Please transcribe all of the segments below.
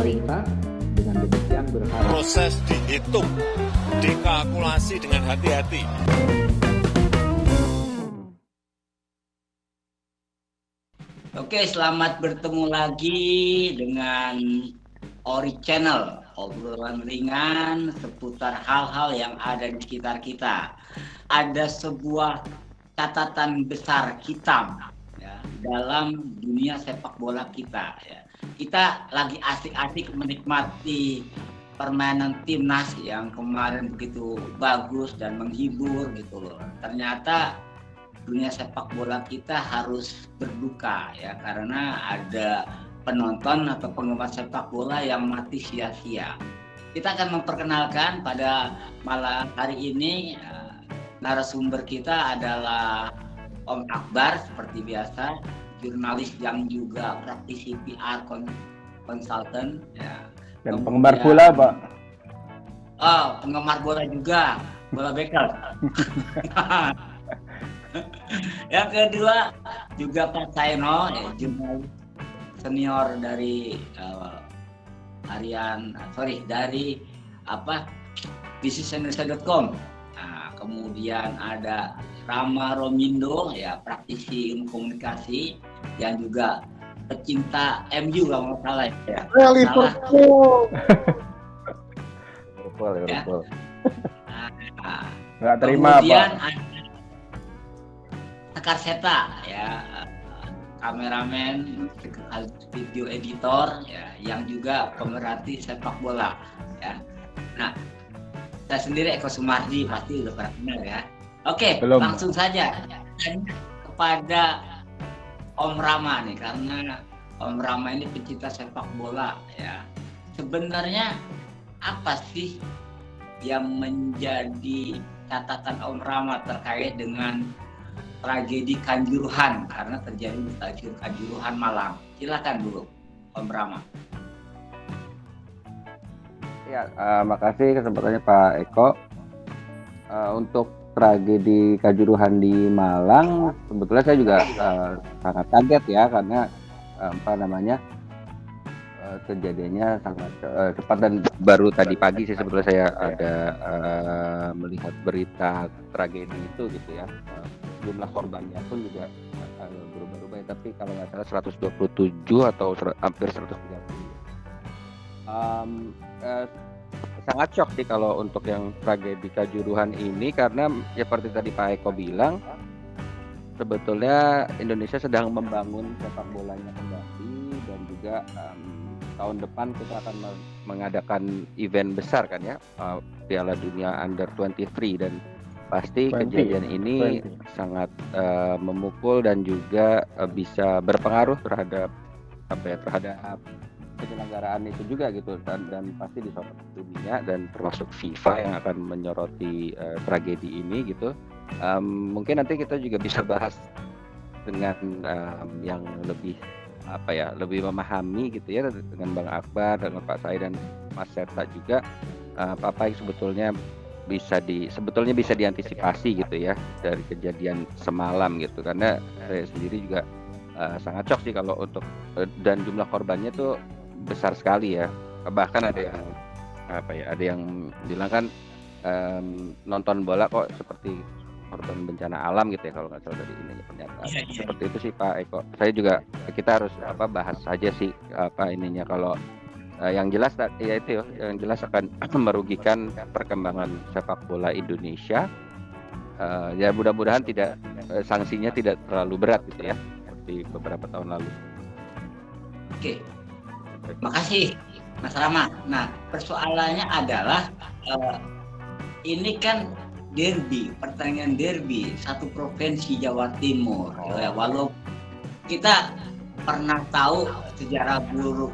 pemerintah. Dengan demikian berharap proses dihitung, dikalkulasi dengan hati-hati. Oke, selamat bertemu lagi dengan Ori Channel, obrolan ringan seputar hal-hal yang ada di sekitar kita. Ada sebuah catatan besar hitam ya, dalam dunia sepak bola kita. Ya. Kita lagi asik-asik menikmati permainan timnas yang kemarin begitu bagus dan menghibur gitu loh. Ternyata dunia sepak bola kita harus berduka ya karena ada penonton atau penggemar sepak bola yang mati sia-sia. Kita akan memperkenalkan pada malam hari ini narasumber kita adalah Om Akbar seperti biasa, jurnalis yang juga praktisi PR konsultan ya. Dan penggemar bola, Pak. Oh, penggemar bola juga, bola bekel. Yang kedua juga Pak Saeno, ya, jurnalis senior dari dari businessindonesia.com. Nah, kemudian ada Rama Romindo, ya praktisi ilmu komunikasi yang juga pecinta MU kalau nggak salah ya. Liverpool. Ya. Nah, Nggak terima, kemudian Pak. ada Sekar Seta ya, kameramen, video editor ya, yang juga pemerhati sepak bola ya. Nah, saya sendiri Eko Sumardi pasti udah pernah kenal ya. Oke, Belum. langsung saja kepada Om Rama nih, karena Om Rama ini pecinta sepak bola ya. Sebenarnya apa sih yang menjadi catatan Om Rama terkait dengan tragedi Kanjuruhan karena terjadi di stadion Kanjuruhan Malang? Silakan dulu Om Rama. Ya, makasih kesempatannya Pak Eko. Untuk tragedi Kanjuruhan di Malang, sebetulnya saya juga sangat kaget ya karena kejadiannya sangat cepat dan baru tadi pagi sih sebetulnya saya ada melihat berita tragedi itu gitu ya. Jumlah korbannya pun juga berubah-ubah ya, tapi kalau nggak salah 127 atau hampir 130. Sangat shock sih kalau untuk yang tragedi Kanjuruhan ini karena ya seperti tadi Pak Eko bilang, sebetulnya Indonesia sedang membangun sepak bolanya kembali dan juga tahun depan kita akan mengadakan event besar kan ya, Piala Dunia Under 23 dan pasti 20, kejadian ini 20. sangat memukul dan juga bisa berpengaruh terhadap penyelenggaraan itu juga gitu dan pasti disoroti dunia dan termasuk FIFA yang akan menyoroti tragedi ini gitu. Mungkin nanti kita juga bisa bahas dengan yang lebih lebih memahami gitu ya dengan Bang Akbar, dengan Pak Sai dan Mas Seta juga apa yang sebetulnya bisa diantisipasi gitu ya dari kejadian semalam gitu karena saya sendiri juga sangat shock sih kalau untuk dan jumlah korbannya tuh besar sekali ya, bahkan ada yang bilang kan nonton bola kok seperti korban bencana alam gitu ya kalau nggak salah dari ini pernyataan. Seperti itu sih Pak Eko. Saya juga kita harus bahas saja sih ininya kalau yang jelas ya itu yang jelas akan merugikan perkembangan sepak bola Indonesia. Ya mudah-mudahan tidak sanksinya tidak terlalu berat gitu ya seperti beberapa tahun lalu. Oke, makasih Mas Rama. Nah, persoalannya adalah ini kan pertandingan derby satu provinsi Jawa Timur. Ya, walau kita pernah tahu sejarah buruk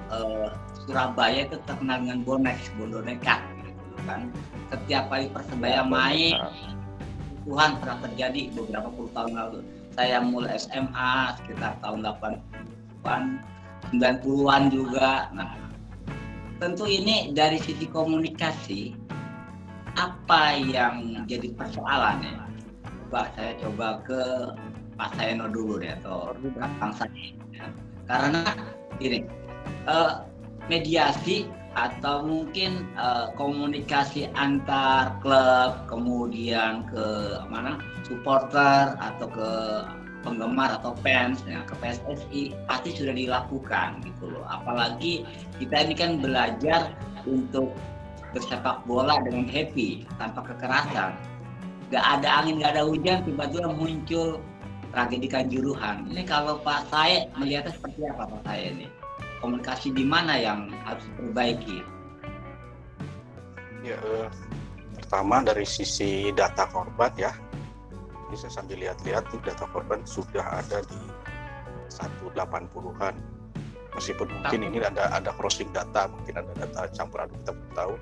Surabaya itu terkenal dengan boneka gitu kan. Setiap kali Persebaya main, Tuhan pernah terjadi beberapa puluh tahun lalu. Saya mulai SMA sekitar tahun 80-an, 90-an juga. Nah, tentu ini dari sisi komunikasi apa yang jadi persoalan ya? Saya coba ke Pak Saeno dulu deh atau Kang Sai. Ya. Karena gini, mediasi atau mungkin komunikasi antar klub, kemudian ke mana supporter atau ke penggemar atau fans ya, ke PSSI pasti sudah dilakukan gitu loh. Apalagi kita ini kan belajar untuk bersepak bola dengan happy tanpa kekerasan. Gak ada angin, gak ada hujan, tiba-tiba muncul tragedi Kanjuruhan. Ini kalau Pak Sae melihatnya seperti apa Pak Sae ini? Komunikasi di mana yang harus diperbaiki? Ya, pertama dari sisi data korban ya. Ini saya sambil lihat-lihat nih, data korban sudah ada di 180-an. Meskipun mungkin ini ada crossing data, mungkin ada data campur aduk, kita belum tahu.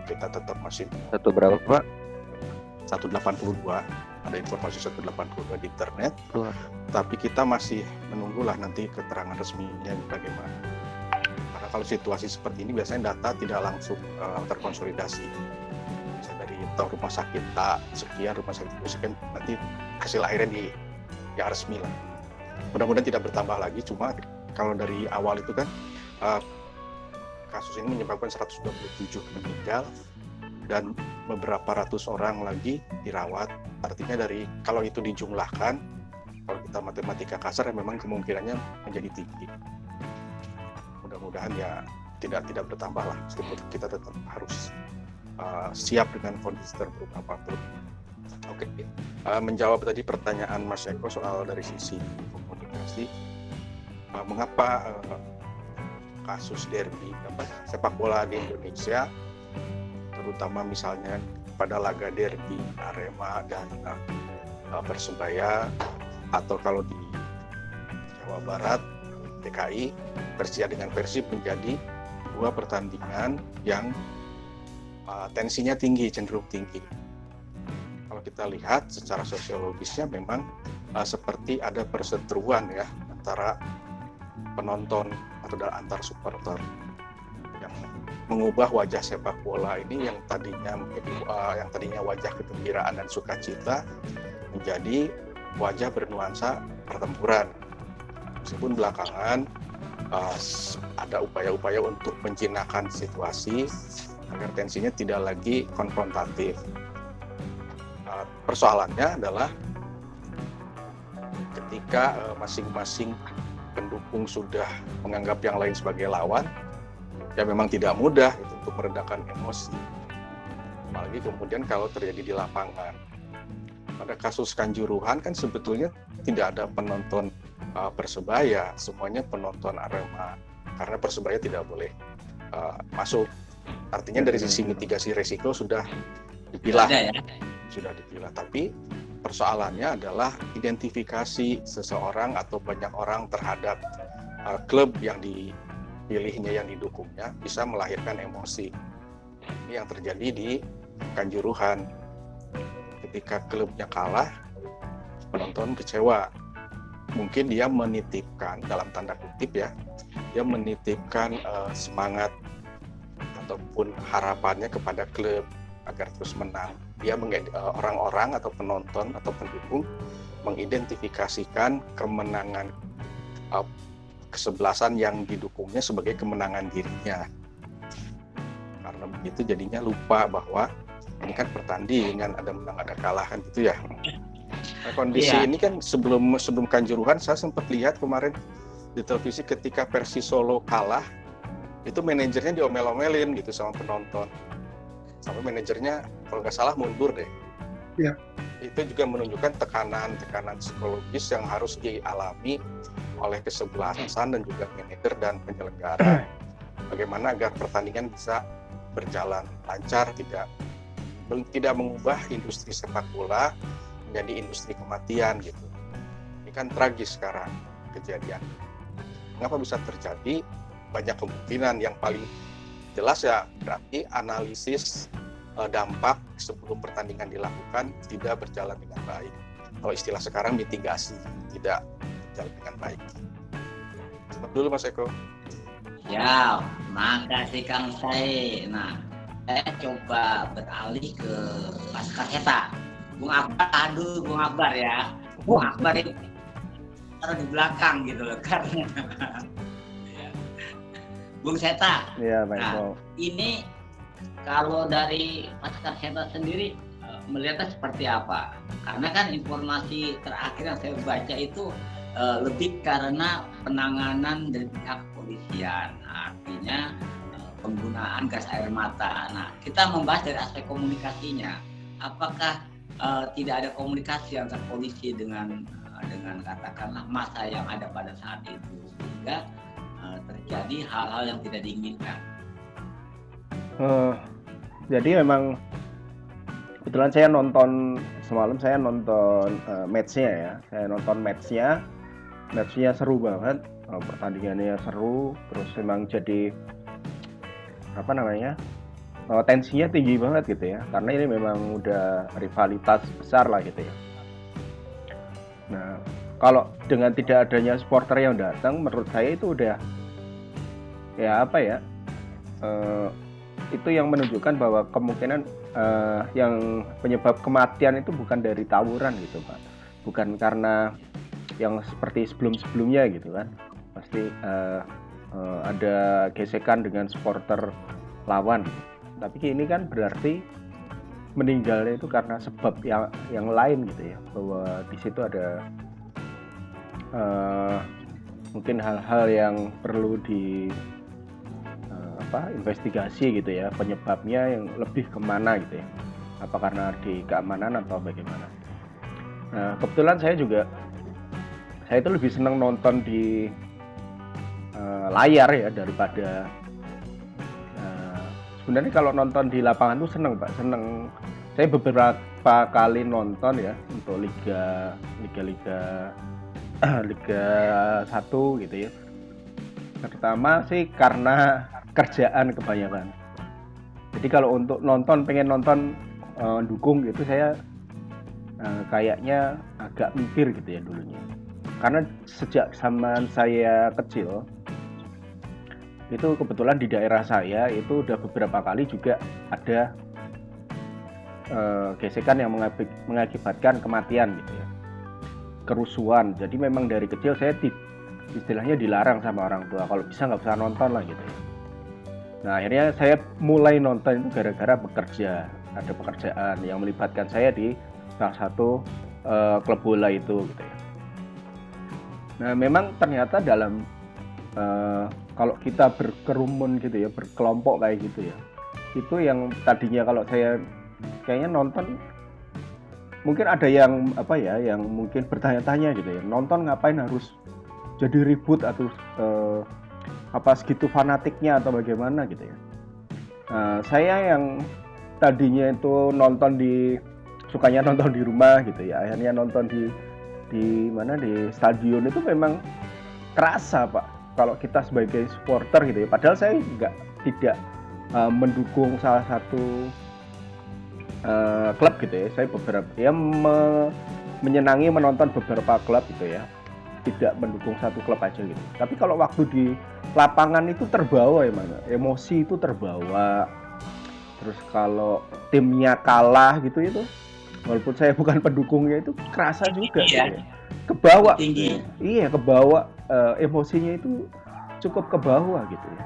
Kita tetap masih Satu berapa Pak? 182, ada informasi 182 di internet. Dua. Tapi kita masih menunggulah nanti keterangan resminya bagaimana. Karena kalau situasi seperti ini biasanya data tidak langsung terkonsolidasi. Bisa dari rumah sakit A sekian, rumah sakit B sekian, nanti hasil akhirnya yang resmi lah. Mudah-mudahan tidak bertambah lagi, cuma kalau dari awal itu kan kasus ini menyebabkan 127 meninggal dan beberapa ratus orang lagi dirawat. Artinya kalau itu dijumlahkan, kalau kita matematika kasar memang kemungkinannya menjadi tinggi. Mudah-mudahan ya tidak bertambah lah, meskipun kita tetap harus siap dengan kondisi terburuk apapun. Oke. Menjawab tadi pertanyaan Mas Eko soal dari sisi komunikasi, mengapa kasus derby sepak bola di Indonesia, terutama misalnya pada laga derby Arema dan Persebaya, atau kalau di Jawa Barat DKI Persija dengan Persib, menjadi dua pertandingan yang tensinya tinggi, cenderung tinggi. Kalau kita lihat secara sosiologisnya memang seperti ada perseteruan ya antara penonton atau antar supporter yang mengubah wajah sepak bola ini yang tadinya wajah kegembiraan dan sukacita menjadi wajah bernuansa pertempuran. Meskipun belakangan ada upaya-upaya untuk menjinakkan situasi agar tensinya tidak lagi konfrontatif. Persoalannya adalah ketika masing-masing pendukung sudah menganggap yang lain sebagai lawan, ya memang tidak mudah untuk meredakan emosi. Apalagi kemudian kalau terjadi di lapangan. Pada kasus Kanjuruhan kan sebetulnya tidak ada penonton Persebaya, semuanya penonton Arema, karena Persebaya tidak boleh masuk. Artinya dari sisi mitigasi resiko sudah dipilah, sudah dipilah. Tapi persoalannya adalah identifikasi seseorang atau banyak orang terhadap klub yang dipilihnya, yang didukungnya, bisa melahirkan emosi. Ini yang terjadi di Kanjuruhan. Ketika klubnya kalah, penonton kecewa. Mungkin dia menitipkan, dalam tanda kutip ya, dia menitipkan semangat ataupun harapannya kepada klub agar terus menang. Dia orang-orang atau penonton atau pendukung mengidentifikasikan kemenangan kesebelasan yang didukungnya sebagai kemenangan dirinya. Karena begitu jadinya lupa bahwa ini kan pertandingan, ada menang ada kalah kan gitu ya. Nah, kondisi ini kan sebelum Kanjuruhan saya sempat lihat kemarin di televisi ketika Persis Solo kalah, itu manajernya diomel-omelin gitu sama penonton. Sampai manajernya kalau nggak salah mundur deh. Iya. Itu juga menunjukkan tekanan psikologis yang harus dialami oleh kesebelasan dan juga manajer dan penyelenggara. Bagaimana agar pertandingan bisa berjalan lancar, tidak mengubah industri sepak bola menjadi industri kematian gitu. Ini kan tragis sekarang kejadian. Mengapa bisa terjadi? Banyak kemungkinan. Yang paling jelas ya berarti analisis dampak sebelum pertandingan dilakukan tidak berjalan dengan baik. Kalau istilah sekarang mitigasi tidak berjalan dengan baik. Stop dulu Mas Eko. Ya, makasih Kang Sae. Nah, saya coba beralih ke Mas Kaseta. Bung Akbar ya. Bung Akbar ini taruh di belakang gitu loh, karena Bung Seta. Iya, Pak Nah, Eko. ini kalau dari Mas Seta sendiri melihatnya seperti apa? Karena kan informasi terakhir yang saya baca itu lebih karena penanganan dari pihak kepolisian, artinya penggunaan gas air mata. Nah, kita membahas dari aspek komunikasinya. Apakah tidak ada komunikasi antara polisi dengan katakanlah massa yang ada pada saat itu, sehingga terjadi hal-hal yang tidak diinginkan? Jadi memang kebetulan saya nonton semalam, saya nonton match-nya ya. Saya nonton match-nya seru banget, pertandingannya seru, terus memang jadi apa namanya, tensinya tinggi banget gitu ya, karena ini memang udah rivalitas besar lah gitu ya. Nah, kalau dengan tidak adanya supporter yang datang, menurut saya itu udah ya apa ya, itu yang menunjukkan bahwa kemungkinan yang penyebab kematian itu bukan dari tawuran gitu Pak, bukan karena yang seperti sebelumnya gitu kan, pasti ada gesekan dengan supporter lawan, tapi ini kan berarti meninggalnya itu karena sebab yang lain gitu ya, bahwa di situ ada mungkin hal-hal yang perlu investigasi gitu ya, penyebabnya yang lebih kemana gitu ya, apa karena di keamanan atau bagaimana. Nah, kebetulan saya itu lebih senang nonton di layar ya daripada sebenarnya kalau nonton di lapangan tuh seneng Pak, seneng. Saya beberapa kali nonton ya untuk Liga 1 gitu ya. Pertama sih karena kerjaan kebanyakan. Jadi kalau untuk pengen nonton dukung gitu, saya kayaknya agak mikir gitu ya dulunya. Karena sejak zaman saya kecil itu kebetulan di daerah saya itu udah beberapa kali juga ada gesekan yang mengakibatkan kematian gitu ya, kerusuhan. Jadi memang dari kecil saya istilahnya dilarang sama orang tua, kalau bisa nggak usah nonton lah gitu ya. Nah, akhirnya saya mulai nonton itu gara-gara bekerja, ada pekerjaan yang melibatkan saya di salah satu klub bola itu gitu ya. Nah, memang ternyata dalam kalau kita berkerumun gitu ya, berkelompok kayak gitu ya, itu yang tadinya kalau saya kayaknya nonton, mungkin ada yang yang mungkin bertanya-tanya gitu ya, nonton ngapain harus jadi ribut atau segitu fanatiknya atau bagaimana gitu ya. Saya yang tadinya itu sukanya nonton di rumah gitu ya, akhirnya nonton di stadion itu memang kerasa Pak, kalau kita sebagai supporter gitu ya. Padahal saya tidak mendukung salah satu klub gitu ya. Saya menyenangi menonton beberapa klub gitu ya, tidak mendukung satu klub aja gitu. Tapi kalau waktu di lapangan itu terbawa ya Mas, emosi itu terbawa. Terus kalau timnya kalah gitu itu, walaupun saya bukan pendukungnya, itu kerasa juga gitu ya. Kebawa Tinggi. Iya, kebawa, emosinya itu cukup kebawa gitu ya.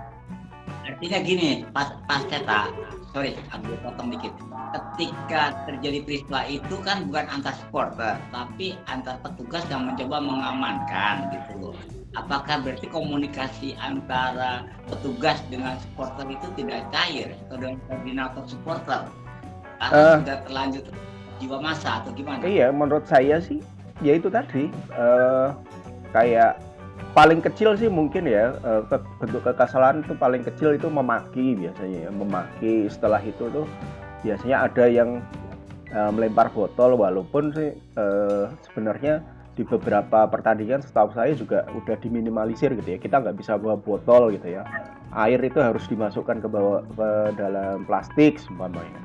Artinya gini, Pak Seta, sorry, ambil potong dikit. Ketika terjadi peristiwa itu kan bukan antar supporter, tapi antar petugas yang mencoba mengamankan gitu loh. Apakah berarti komunikasi antara petugas dengan supporter itu tidak cair atau dengan koordinator supporter? Karena sudah terlanjur jiwa massa atau gimana? Iya, menurut saya sih ya itu tadi, kayak paling kecil sih mungkin ya, bentuk kekesalan itu paling kecil itu memaki biasanya ya, memaki. Setelah itu tuh biasanya ada yang melempar botol, walaupun sih sebenarnya di beberapa pertandingan setahu saya juga udah diminimalisir gitu ya, kita nggak bisa bawa botol gitu ya, air itu harus dimasukkan ke dalam plastik umpamanya.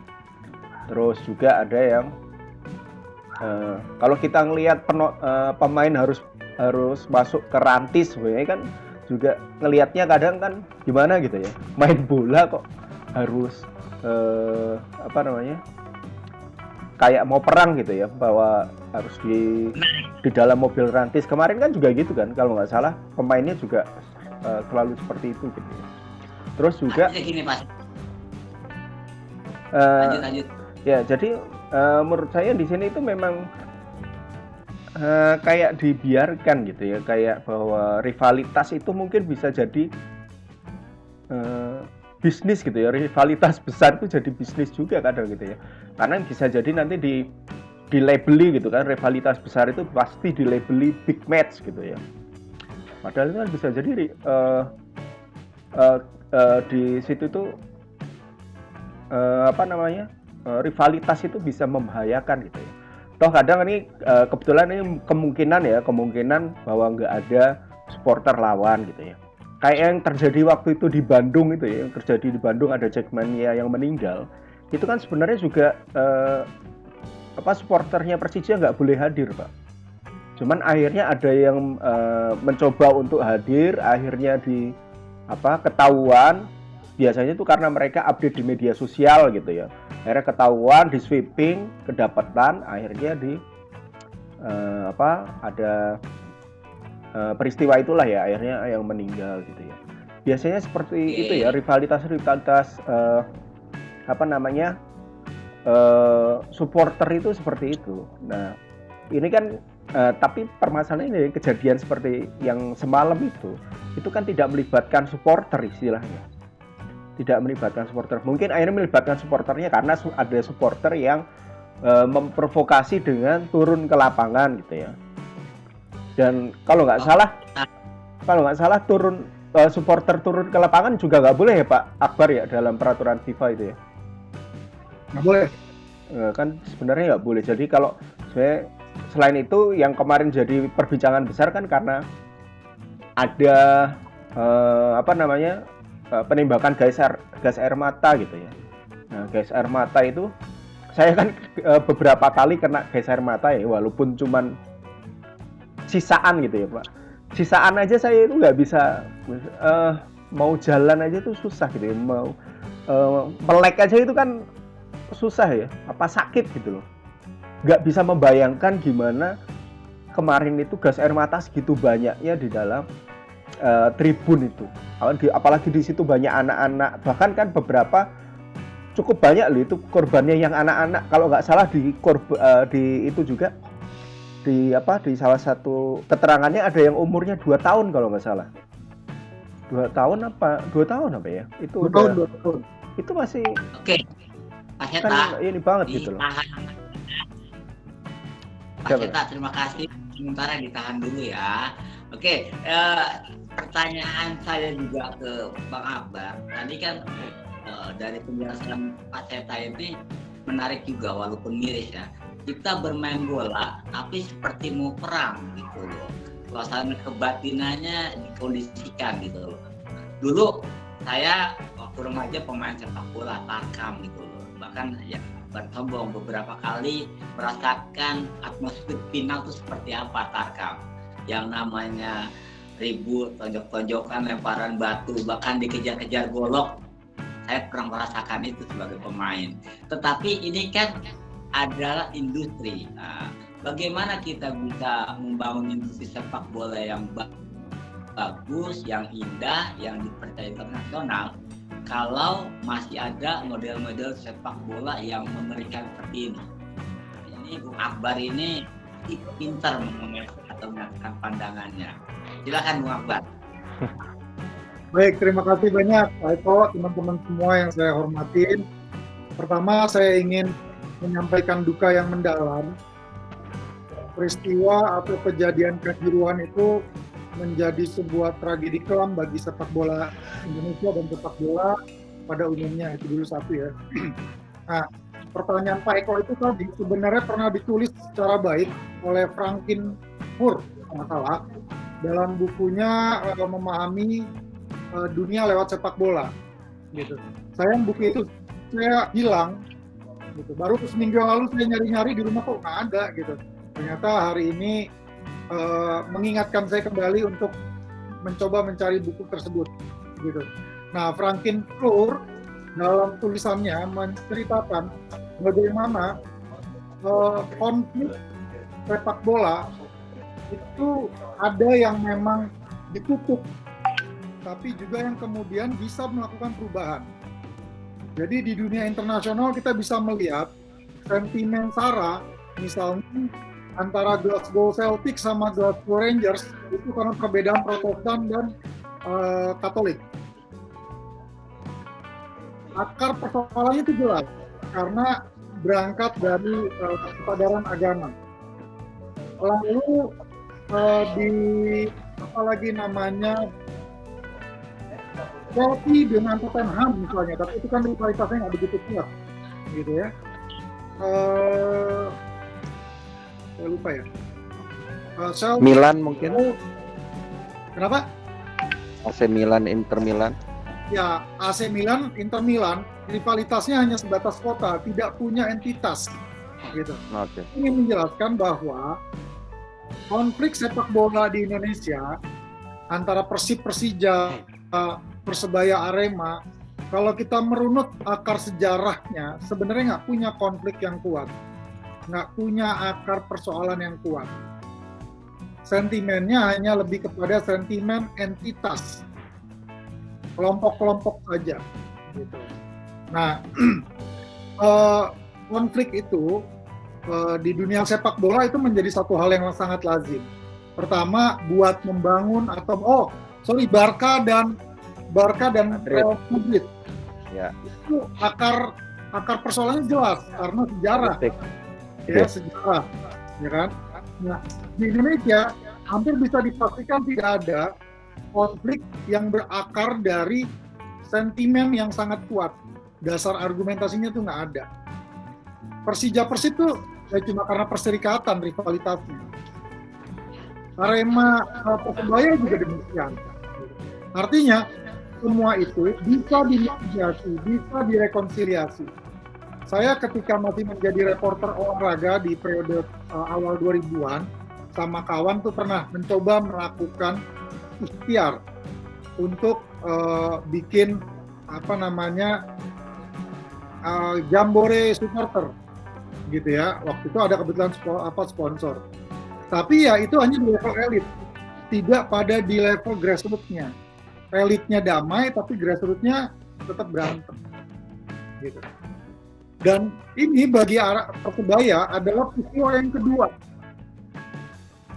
Terus juga ada yang kalau kita ngelihat pemain harus masuk ke rantis, sebenarnya kan juga ngelihatnya kadang kan gimana gitu ya, main bola kok harus kayak mau perang gitu ya, bahwa harus di dalam mobil rantis. Kemarin kan juga gitu kan, kalau nggak salah pemainnya juga selalu seperti itu gitu ya. Terus juga Artinya gini Pak, eh, lanjut. ya jadi menurut saya di sini itu memang kayak dibiarkan gitu ya, kayak bahwa rivalitas itu mungkin bisa jadi bisnis gitu ya, rivalitas besar itu jadi bisnis juga kadang gitu ya, karena bisa jadi nanti dilabeli gitu kan, rivalitas besar itu pasti dilabeli big match gitu ya, padahal itu kan bisa jadi di situ tuh rivalitas itu bisa membahayakan gitu ya. Toh kadang ini kebetulan ini kemungkinan bahwa nggak ada supporter lawan gitu ya. Kayak yang terjadi waktu itu di Bandung itu ya, yang terjadi di Bandung ada Jackmania yang meninggal. Itu kan sebenarnya juga supporternya Persija nggak boleh hadir, Pak. Cuman akhirnya ada yang mencoba untuk hadir, akhirnya ketahuan. Biasanya itu karena mereka update di media sosial gitu ya. Akhirnya ketahuan, di sweeping, kedapatan, akhirnya ada peristiwa itulah ya, akhirnya yang meninggal gitu ya. Biasanya seperti itu ya, rivalitas supporter itu seperti itu. Nah, ini kan tapi permasalahan ini kejadian seperti yang semalam itu kan tidak melibatkan supporter istilahnya. Tidak melibatkan supporter. Mungkin akhirnya melibatkan supporternya karena ada supporter yang memprovokasi dengan turun ke lapangan gitu ya. Dan kalau nggak salah supporter turun ke lapangan juga nggak boleh ya Pak Akbar ya, dalam peraturan FIFA itu ya. Nggak boleh. Kan sebenarnya nggak boleh. Jadi kalau selain itu yang kemarin jadi perbincangan besar kan karena ada penembakan gas air mata gitu ya. Nah, gas air mata itu saya kan beberapa kali kena gas air mata ya, walaupun cuman sisaan gitu ya Pak. Sisaan aja saya itu nggak bisa, mau jalan aja tuh susah gitu ya, mau melek aja itu kan susah ya, sakit gitu loh. Nggak bisa membayangkan gimana kemarin itu gas air mata segitu banyaknya di dalam tribun itu, apalagi di situ banyak anak-anak, bahkan kan beberapa cukup banyak loh itu korbannya yang anak-anak. Kalau nggak salah di itu juga di salah satu keterangannya ada yang umurnya 2 tahun kalau nggak salah. 2 tahun apa ya? Itu 2 tahun. Itu masih Oke. Pak Seta, kan ini banget gitu loh. Pak Seta, terima kasih. Sementara ditahan dulu ya. Oke, pertanyaan saya juga ke Bang Akbar. Tadi kan dari penjelasan Pak Seta ini menarik juga walaupun miris ya. Kita bermain bola tapi seperti mau perang gitu loh. Suasana kebatinannya dikondisikan gitu loh. Dulu saya waktu remaja pemain sepak bola tarkam gitu loh. Bahkan ya bersombong beberapa kali merasakan atmosfer final itu seperti apa tarkam. Yang namanya ribut, tonjok-tonjokan, lemparan batu, bahkan dikejar-kejar golok. Saya pernah merasakan itu sebagai pemain. Tetapi ini kan adalah industri. Nah, bagaimana kita bisa membangun industri sepak bola yang bagus, yang indah, yang dipercaya internasional, kalau masih ada model-model sepak bola yang mengerikan seperti ini. Ini Bung Akbar ini pintar atau mengatakan pandangannya. Silakan Bung Akbar. Baik, terima kasih banyak Pak Eko, teman-teman semua yang saya hormatin. Pertama, saya ingin menyampaikan duka yang mendalam. Peristiwa atau kejadian kejuruan itu menjadi sebuah tragedi kelam bagi sepak bola Indonesia dan sepak bola pada umumnya. Itu dulu satu ya. Nah, pertanyaan Pak Eko itu tadi sebenarnya pernah ditulis secara baik oleh Franklin Moore, kalau nggak salah, dalam bukunya Memahami Dunia Lewat Sepak Bola. Gitu. Sayang buku itu saya hilang. Gitu. Baru seminggu yang lalu saya nyari-nyari di rumah kok nggak ada gitu. Ternyata hari ini mengingatkan saya kembali untuk mencoba mencari buku tersebut. Gitu. Nah, Franklin Moore dalam tulisannya menceritakan bagaimana konflik sepak bola itu ada yang memang ditutup tapi juga yang kemudian bisa melakukan perubahan. Jadi di dunia internasional kita bisa melihat sentimen SARA, misalnya antara Glasgow Celtic sama Glasgow Rangers itu karena perbedaan Protestan dan Katolik. Akar persoalannya itu jelas karena berangkat dari kesadaran agama. Lalu di apalagi namanya Chelsea dengan Tottenham misalnya, tapi itu kan rivalitasnya nggak begitu kuat, gitu ya. Saya lupa ya. Chelsea, Milan mungkin? kenapa? AC Milan, Inter Milan. Ya, AC Milan, Inter Milan, rivalitasnya hanya sebatas kota, tidak punya entitas, gitu. Oke. Ini menjelaskan bahwa konflik sepak bola di Indonesia antara Persib, Persija, Persebaya, Arema, kalau kita merunut akar sejarahnya, sebenarnya nggak punya konflik yang kuat, nggak punya akar persoalan yang kuat. Sentimennya hanya lebih kepada sentimen entitas, kelompok-kelompok saja, gitu. Nah, konflik itu di dunia sepak bola itu menjadi satu hal yang sangat lazim. Pertama, buat membangun atau Barca dan Real Madrid. Ya. Itu akar persoalannya jelas karena sejarah. Ya, sejarah, ya kan? Nah, di Indonesia hampir bisa dipastikan tidak ada konflik yang berakar dari sentimen yang sangat kuat. Dasar argumentasinya tuh nggak ada. Persija Persib tuh ya cuma karena perserikatan rivalitasnya. Arema Persebaya juga demikian. Artinya semua itu bisa dimediasi, bisa direkonsiliasi. Saya ketika masih menjadi reporter olahraga di periode awal 2000-an, sama kawan tuh pernah mencoba melakukan ikhtiar untuk bikin jambore supporter, gitu ya. Waktu itu ada kebetulan sponsor. Tapi ya itu hanya di level elit, tidak pada di level grassroots-nya. Elitnya damai, tapi grassroots-nya tetap berantem, gitu. Dan ini bagi Persebaya adalah peristiwa yang kedua.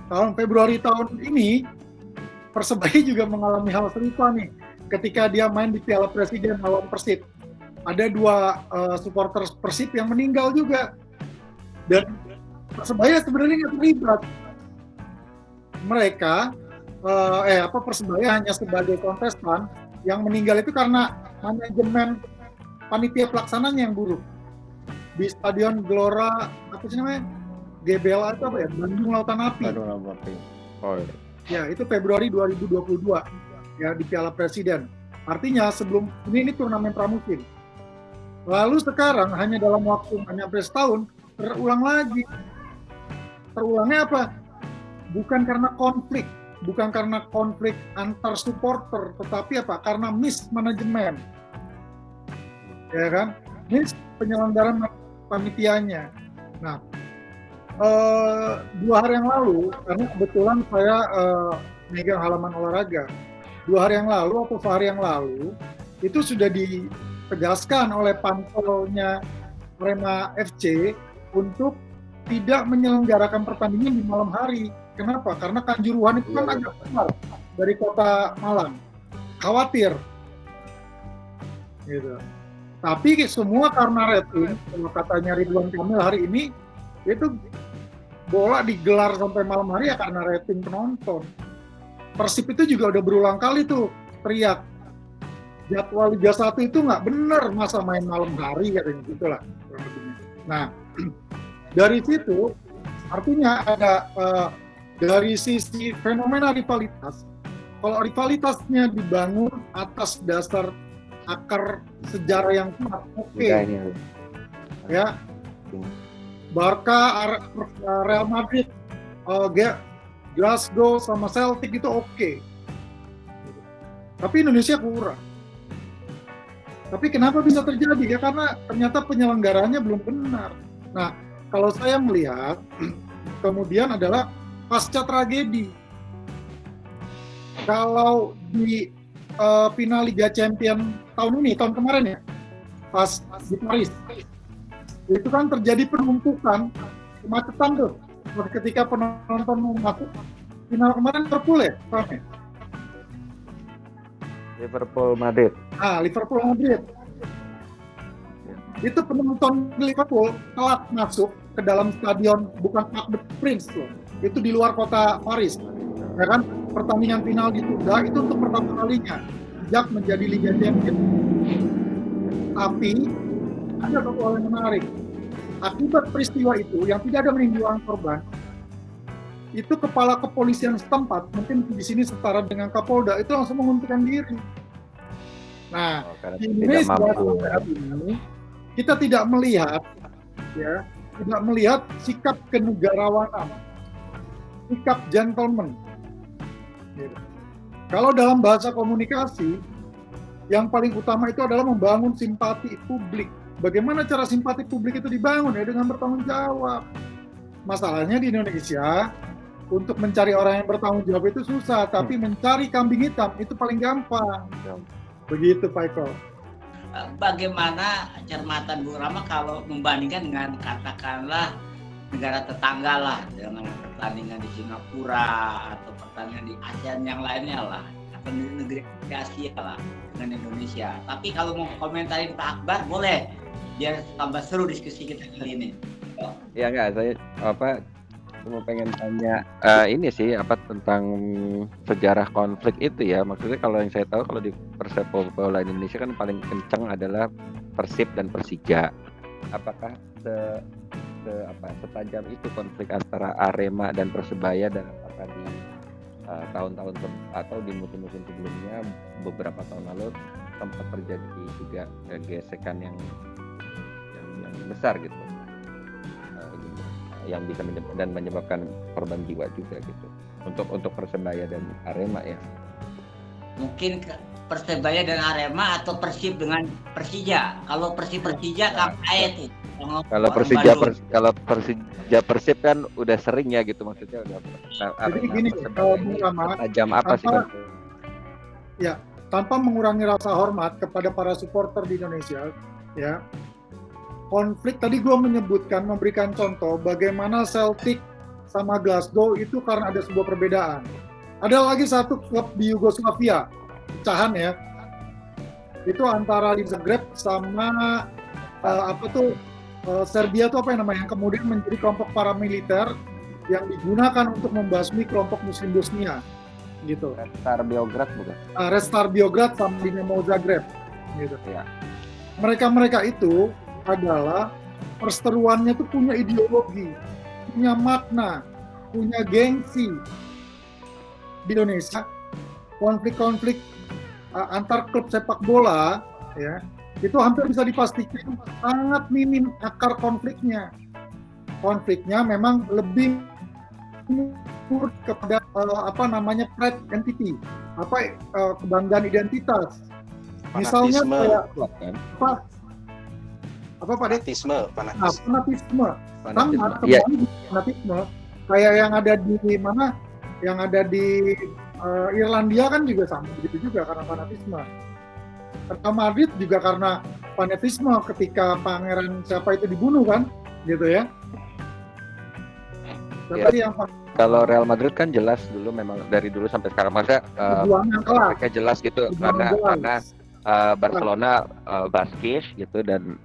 Tahun Februari tahun ini, Persebaya juga mengalami hal serupa nih. Ketika dia main di Piala Presiden lawan Persib, ada dua supporter Persib yang meninggal juga. Dan Persebaya sebenarnya nggak terlibat. Mereka, Persebaya hanya sebagai kontestan, yang meninggal itu karena manajemen panitia pelaksananya yang buruk. Di Stadion Gelora, GBLA itu Bandung Lautan Api. Oh, iya. Ya, itu Februari 2022 ya di Piala Presiden. Artinya sebelum ini turnamen pramusim. Lalu sekarang hanya dalam waktu hanya setahun terulang lagi. Terulangnya apa? Bukan karena konflik antar supporter, tetapi apa? Karena mismanagement. Ya kan? Penyelenggaraan panitianya. Nah, 2 hari yang lalu, karena kebetulan saya megang halaman olahraga, 2 hari yang lalu atau sehari yang lalu, itu sudah ditegaskan oleh panpelnya Arema FC untuk tidak menyelenggarakan pertandingan di malam hari. Kenapa? Karena Kanjuruhan itu kan agak besar dari kota Malang. Khawatir. Gitu. Tapi semua karena rating, kalau katanya Ridwan Kamil hari ini, itu bola digelar sampai malam hari ya karena rating penonton. Persib itu juga udah berulang kali tuh teriak, jadwal Liga 1 itu nggak benar, masa main malam hari katanya gitulah. Nah, dari situ artinya ada dari sisi fenomena rivalitas, kalau rivalitasnya dibangun atas dasar akar sejarah yang kuat, oke. Ya, Barca, Real Madrid, Glasgow sama Celtic itu oke. Tapi Indonesia kurang. Tapi kenapa bisa terjadi? Ya karena ternyata penyelenggaranya belum benar. Nah, kalau saya melihat, kemudian adalah pasca tragedi. Kalau di final Liga Champion tahun kemarin ya, pas di Paris. Itu kan terjadi penumpukan, kemacetan tuh. Ketika penonton mau masuk final kemarin Liverpool ya, Liverpool Madrid. Liverpool Madrid. Itu penonton Liverpool telat masuk ke dalam stadion, bukan Parc des Princes loh. Itu di luar kota Paris. Ya kan, pertandingan final ditunda itu untuk pertama kalinya sejak menjadi Liga Champions. Tapi ada satu hal yang menarik. Akibat peristiwa itu yang tidak ada menimbulkan korban, itu kepala kepolisian setempat, mungkin di sini setara dengan Kapolda, itu langsung mengundurkan diri. Nah, di Indonesia saat ini kita tidak melihat, ya, tidak melihat sikap kenegarawanan, sikap gentleman. Gitu. Kalau dalam bahasa komunikasi, yang paling utama itu adalah membangun simpati publik. Bagaimana cara simpati publik itu dibangun? Ya dengan bertanggung jawab. Masalahnya di Indonesia, untuk mencari orang yang bertanggung jawab itu susah, tapi mencari kambing hitam itu paling gampang. Begitu Pak Eko. Bagaimana cermatan Bu Rama kalau membandingkan dengan katakanlah negara tetangga lah, dengan pertandingan di Singapura atau pertandingan di ASEAN yang lainnya lah, atau negeri Asia lah dengan Indonesia. Tapi kalau mau komentarin Pak Akbar boleh, biar tambah seru diskusi kita kali ini. Ya enggak, saya cuma pengen tanya ini sih tentang sejarah konflik itu ya. Maksudnya kalau yang saya tahu kalau di persepak bola Indonesia kan paling kencang adalah Persib dan Persija. Apakah setajam itu konflik antara Arema dan Persebaya, dan apakah di tahun-tahun atau di musim-musim sebelumnya beberapa tahun lalu sempat terjadi juga gesekan yang besar gitu, yang bisa menyebabkan korban jiwa juga gitu untuk Persebaya dan Arema ya. Mungkin Persebaya dan Arema atau Persib dengan Persija. Kalau Persija kayak itu. Kalau Persija Persib kan udah sering ya gitu, maksudnya udah. Jadi gini, kalau tajam apa sih? Ya, tanpa mengurangi rasa hormat kepada para supporter di Indonesia, ya. Konflik tadi gue memberikan contoh bagaimana Celtic sama Glasgow itu karena ada sebuah perbedaan. Ada lagi satu klub di Yugoslavia, pecahan ya. Itu antara Zagreb sama Serbia itu apa yang namanya, yang kemudian menjadi kelompok paramiliter yang digunakan untuk membasmi kelompok Muslim Bosnia, gitu. Red Star Beograd bukan? Red Star Beograd sama Dinamo Zagreb, gitu. Ya. Mereka itu adalah perseteruannya tuh punya ideologi, punya makna, punya gengsi. Di Indonesia, konflik-konflik antar klub sepak bola, ya, itu hampir bisa dipastikan sangat minim akar konfliknya. Konfliknya memang lebih kepada pride entity, kebanggaan identitas. Misalnya kayak fanatisme. Fanatisme. Kayak yang ada di mana? Yang ada di Irlandia kan juga sama begitu juga karena fanatisme. Real Madrid juga karena fanatisme ketika pangeran siapa itu dibunuh kan, gitu ya. Ya. Kalau Real Madrid kan jelas dulu memang dari dulu sampai sekarang masa mereka jelas gitu karena Barcelona Baskis gitu dan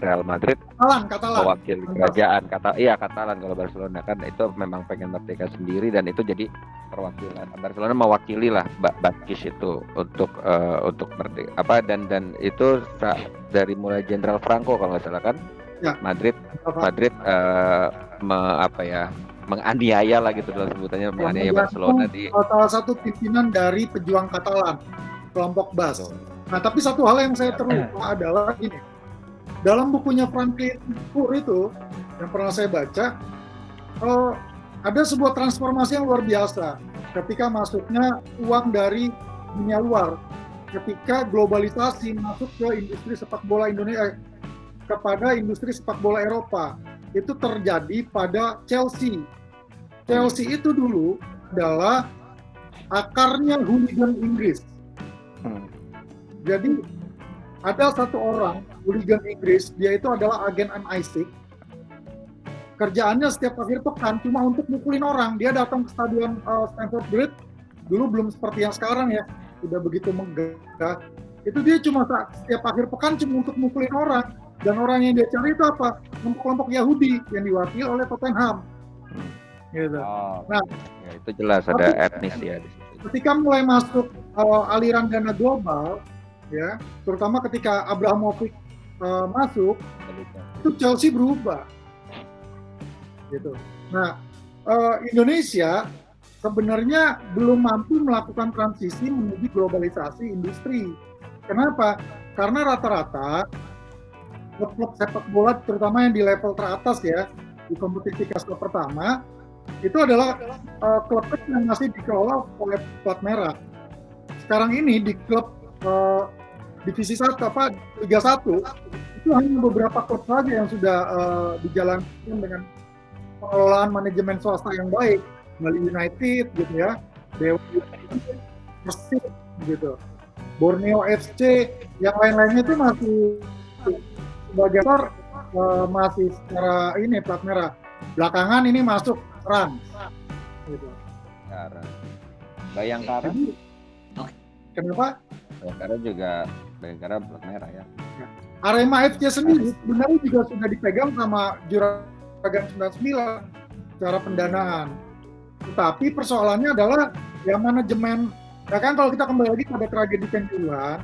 Real Madrid Katalan. mewakili kerajaan Katalan. Kalau Barcelona kan itu memang pengen merdeka sendiri dan itu jadi perwakilan Barcelona mewakili lah Baskis itu untuk merdeka dan itu dari mulai Jenderal Franco kalau nggak salah kan ya. Madrid menganiaya lah gitu dalam sebutannya menganiaya Barcelona di salah satu pimpinan dari pejuang Katalan kelompok Bas. Nah, tapi satu hal yang saya terlupa adalah ini. Dalam bukunya Franklin Moore itu yang pernah saya baca, ada sebuah transformasi yang luar biasa ketika masuknya uang dari dunia luar, ketika globalisasi masuk ke industri sepak bola Indonesia kepada industri sepak bola Eropa. Itu terjadi pada Chelsea. Chelsea itu dulu adalah akarnya hooligan Inggris. Jadi ada satu orang hooligan Inggris, dia itu adalah agen MI6. Kerjaannya setiap akhir pekan cuma untuk mukulin orang. Dia datang ke stadion Stamford Bridge, dulu belum seperti yang sekarang ya, udah begitu megah. Itu dia cuma setiap akhir pekan cuma untuk mukulin orang. Dan orang yang dia cari itu apa? Kelompok Yahudi yang diwakili oleh Tottenham. Gitu. Nah, ya, itu jelas ada etnis ya di situ. Ketika mulai masuk aliran dana global, ya, terutama ketika Abramovich masuk, itu Chelsea berubah. Gitu. Nah, Indonesia sebenarnya belum mampu melakukan transisi menuju globalisasi industri. Kenapa? Karena rata-rata klub sepak bola, terutama yang di level teratas ya, di kompetisi Kasta pertama, itu adalah klub yang masih dikelola oleh plat merah. Sekarang ini di klub divisi 1 Liga 1 itu hanya beberapa klub saja yang sudah dijalankan dengan pengelolaan manajemen swasta yang baik. Bali United gitu ya, Dewa United, Persib gitu, Borneo FC, yang lain-lainnya itu masih sebagai masih secara ini plat merah. Belakangan ini masuk Rans gitu. Bayangkara. Kenapa? Bayangkara juga Bayangkara plat merah ya. Arema FC sendiri sebenarnya juga sudah dipegang sama Juragan 99 secara pendanaan. Tetapi persoalannya adalah ya manajemen. Ya kan kalau kita kembali lagi pada tragedi Kanjuruhan,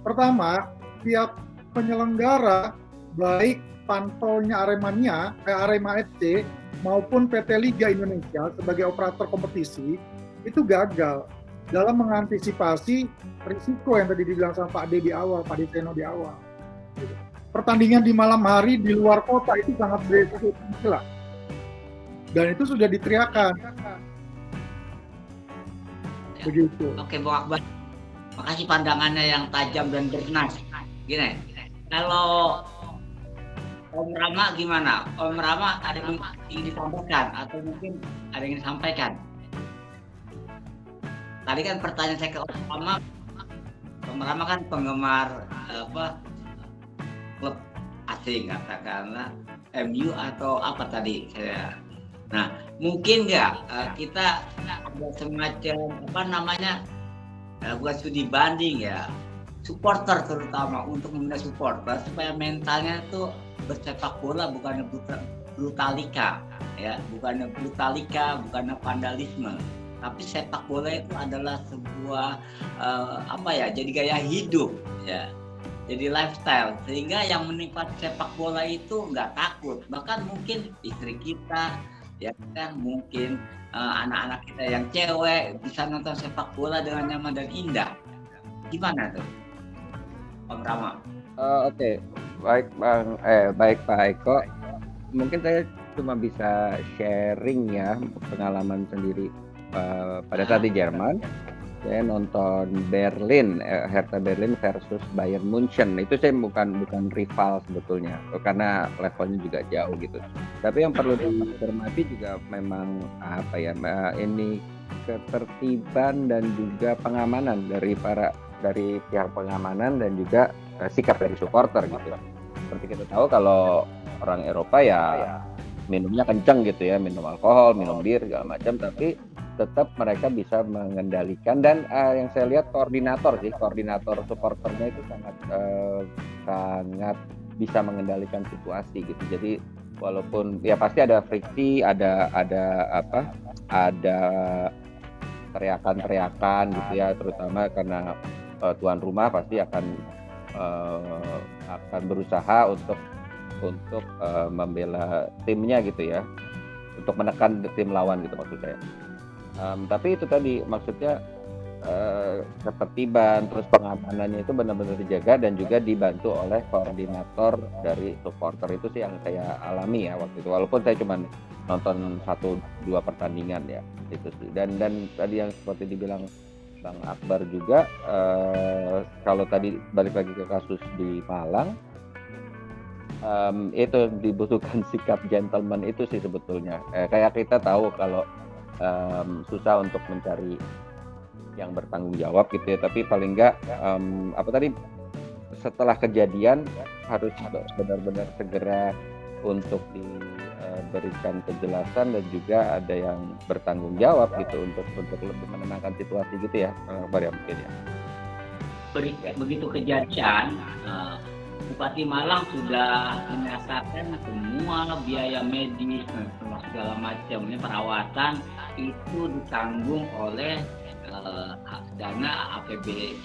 pertama tiap penyelenggara baik pantolnya Arema FC maupun PT Liga Indonesia sebagai operator kompetisi itu gagal dalam mengantisipasi risiko yang tadi dibilang sama Pak D di awal, Pak Deseno di awal. Pertandingan di malam hari di luar kota itu sangat beresiko tinggi lah. Dan itu sudah diteriakan. Begitu. Oke, Bung Akbar. Makasih pandangannya yang tajam dan bernas. Gini, kalau Om Rama gimana? Om Rama ada yang ingin ditambahkan atau mungkin ada yang ingin disampaikan? Tadi kan pertanyaan saya ke Om Rama kan penggemar klub asing, katakanlah MU atau apa tadi saya. Nah, mungkin nggak kita ada semacam buat studi banding ya, supporter terutama untuk membina supporter supaya mentalnya tuh bersepak bola bukannya brutalika ya, bukannya vandalisme, tapi sepak bola itu adalah sebuah jadi gaya hidup ya, jadi lifestyle, sehingga yang menikmati sepak bola itu nggak takut, bahkan mungkin istri kita ya kan, mungkin anak-anak kita yang cewek bisa nonton sepak bola dengan nyaman dan indah. Gimana tuh, Om Rama? Oke. Baik Pak Eko. Mungkin saya cuma bisa sharing ya pengalaman sendiri. Pada saat di Jerman, saya nonton Hertha Berlin versus Bayern Munchen. Itu saya bukan rival sebetulnya, karena levelnya juga jauh gitu. Tapi yang perlu dicermati juga memang ini ketertiban dan juga pengamanan dari pihak pengamanan dan juga sikap dari supporter gitu. Seperti kita tahu kalau orang Eropa ya minumnya kencang gitu ya, minum alkohol, minum bir segala macam, tapi tetap mereka bisa mengendalikan, dan yang saya lihat koordinator supporternya itu sangat bisa mengendalikan situasi gitu. Jadi walaupun ya pasti ada friksi, ada teriakan gitu ya, terutama karena tuan rumah pasti akan berusaha untuk membela timnya gitu ya, untuk menekan tim lawan gitu maksud saya. Tapi itu tadi maksudnya ketertiban terus pengamanannya itu benar-benar dijaga dan juga dibantu oleh koordinator dari supporter. Itu sih yang saya alami ya waktu itu, walaupun saya cuma nonton 1-2 pertandingan ya itu sih. Dan tadi yang seperti dibilang Bang Akbar juga, kalau tadi balik lagi ke kasus di Malang, itu dibutuhkan sikap gentleman itu sih sebetulnya. Kayak kita tahu kalau susah untuk mencari yang bertanggung jawab gitu ya, tapi paling enggak apa tadi, setelah kejadian harus benar-benar segera untuk diberikan kejelasan dan juga ada yang bertanggung jawab gitu untuk lebih menenangkan situasi gitu ya, Pak ya mungkin ya. Begitu kejadian, Bupati Malang sudah menyatakan semua biaya medis segala macamnya perawatan itu ditanggung oleh dana APB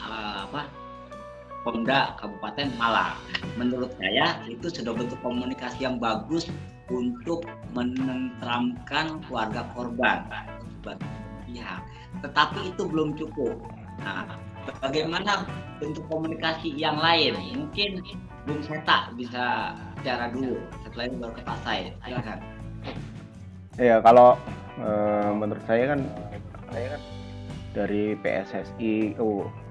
Pemda Kabupaten Malang. Menurut saya itu sudah bentuk komunikasi yang bagus untuk menenteramkan keluarga korban sebagai pihak. Tetapi itu belum cukup. Nah, bagaimana bentuk komunikasi yang lain? Mungkin Bung Seta bisa bicara dulu, setelah itu baru ke Pak Said. Silakan. Ya kalau menurut saya kan dari PSSI,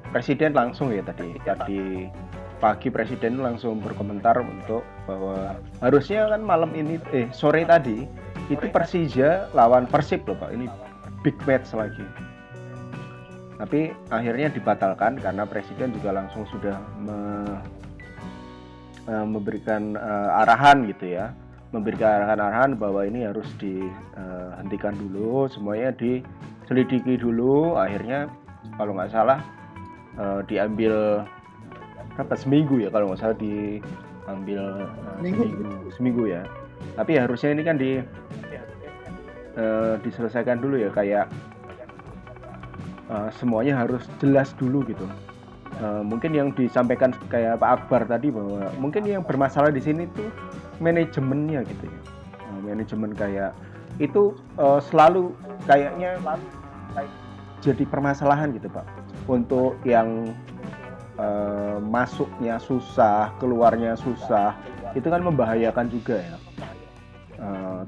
Presiden langsung ya tadi pagi Presiden langsung berkomentar untuk bahwa harusnya kan sore tadi itu Persija lawan Persib loh Pak, ini big match lagi. Tapi akhirnya dibatalkan karena Presiden juga langsung sudah memberikan arahan gitu ya, memberikan arahan bahwa ini harus dihentikan dulu, semuanya diselidiki dulu. Akhirnya kalau nggak salah diambil seminggu ya, kalau nggak salah diambil seminggu ya. Tapi harusnya ini kan diselesaikan dulu ya, kayak semuanya harus jelas dulu gitu. Mungkin yang disampaikan kayak Pak Akbar tadi bahwa mungkin yang bermasalah di sini tuh manajemennya gitu ya. Manajemen kayak itu selalu kayaknya jadi permasalahan gitu Pak. Untuk yang masuknya susah, keluarnya susah, itu kan membahayakan juga ya.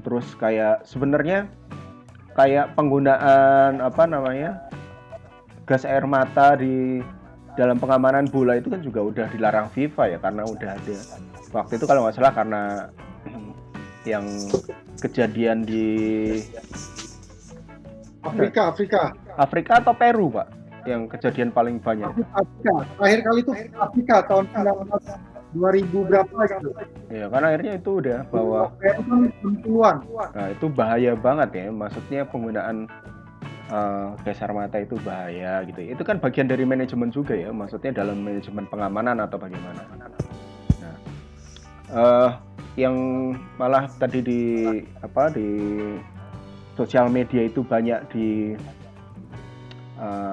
Terus kayak sebenarnya kayak penggunaan gas air mata di dalam pengamanan bola itu kan juga udah dilarang FIFA ya, karena udah ada waktu itu kalau nggak salah karena yang kejadian di Afrika atau Peru Pak, yang kejadian paling banyak. Afrika. Terakhir kali itu Afrika tahun 2000 berapa gitu. Ya, karena akhirnya itu udah bahwa nah, itu bahaya banget ya. Maksudnya penggunaan gas air mata itu bahaya gitu. Itu kan bagian dari manajemen juga ya. Maksudnya dalam manajemen pengamanan atau bagaimana. Nah, yang malah tadi di sosial media itu banyak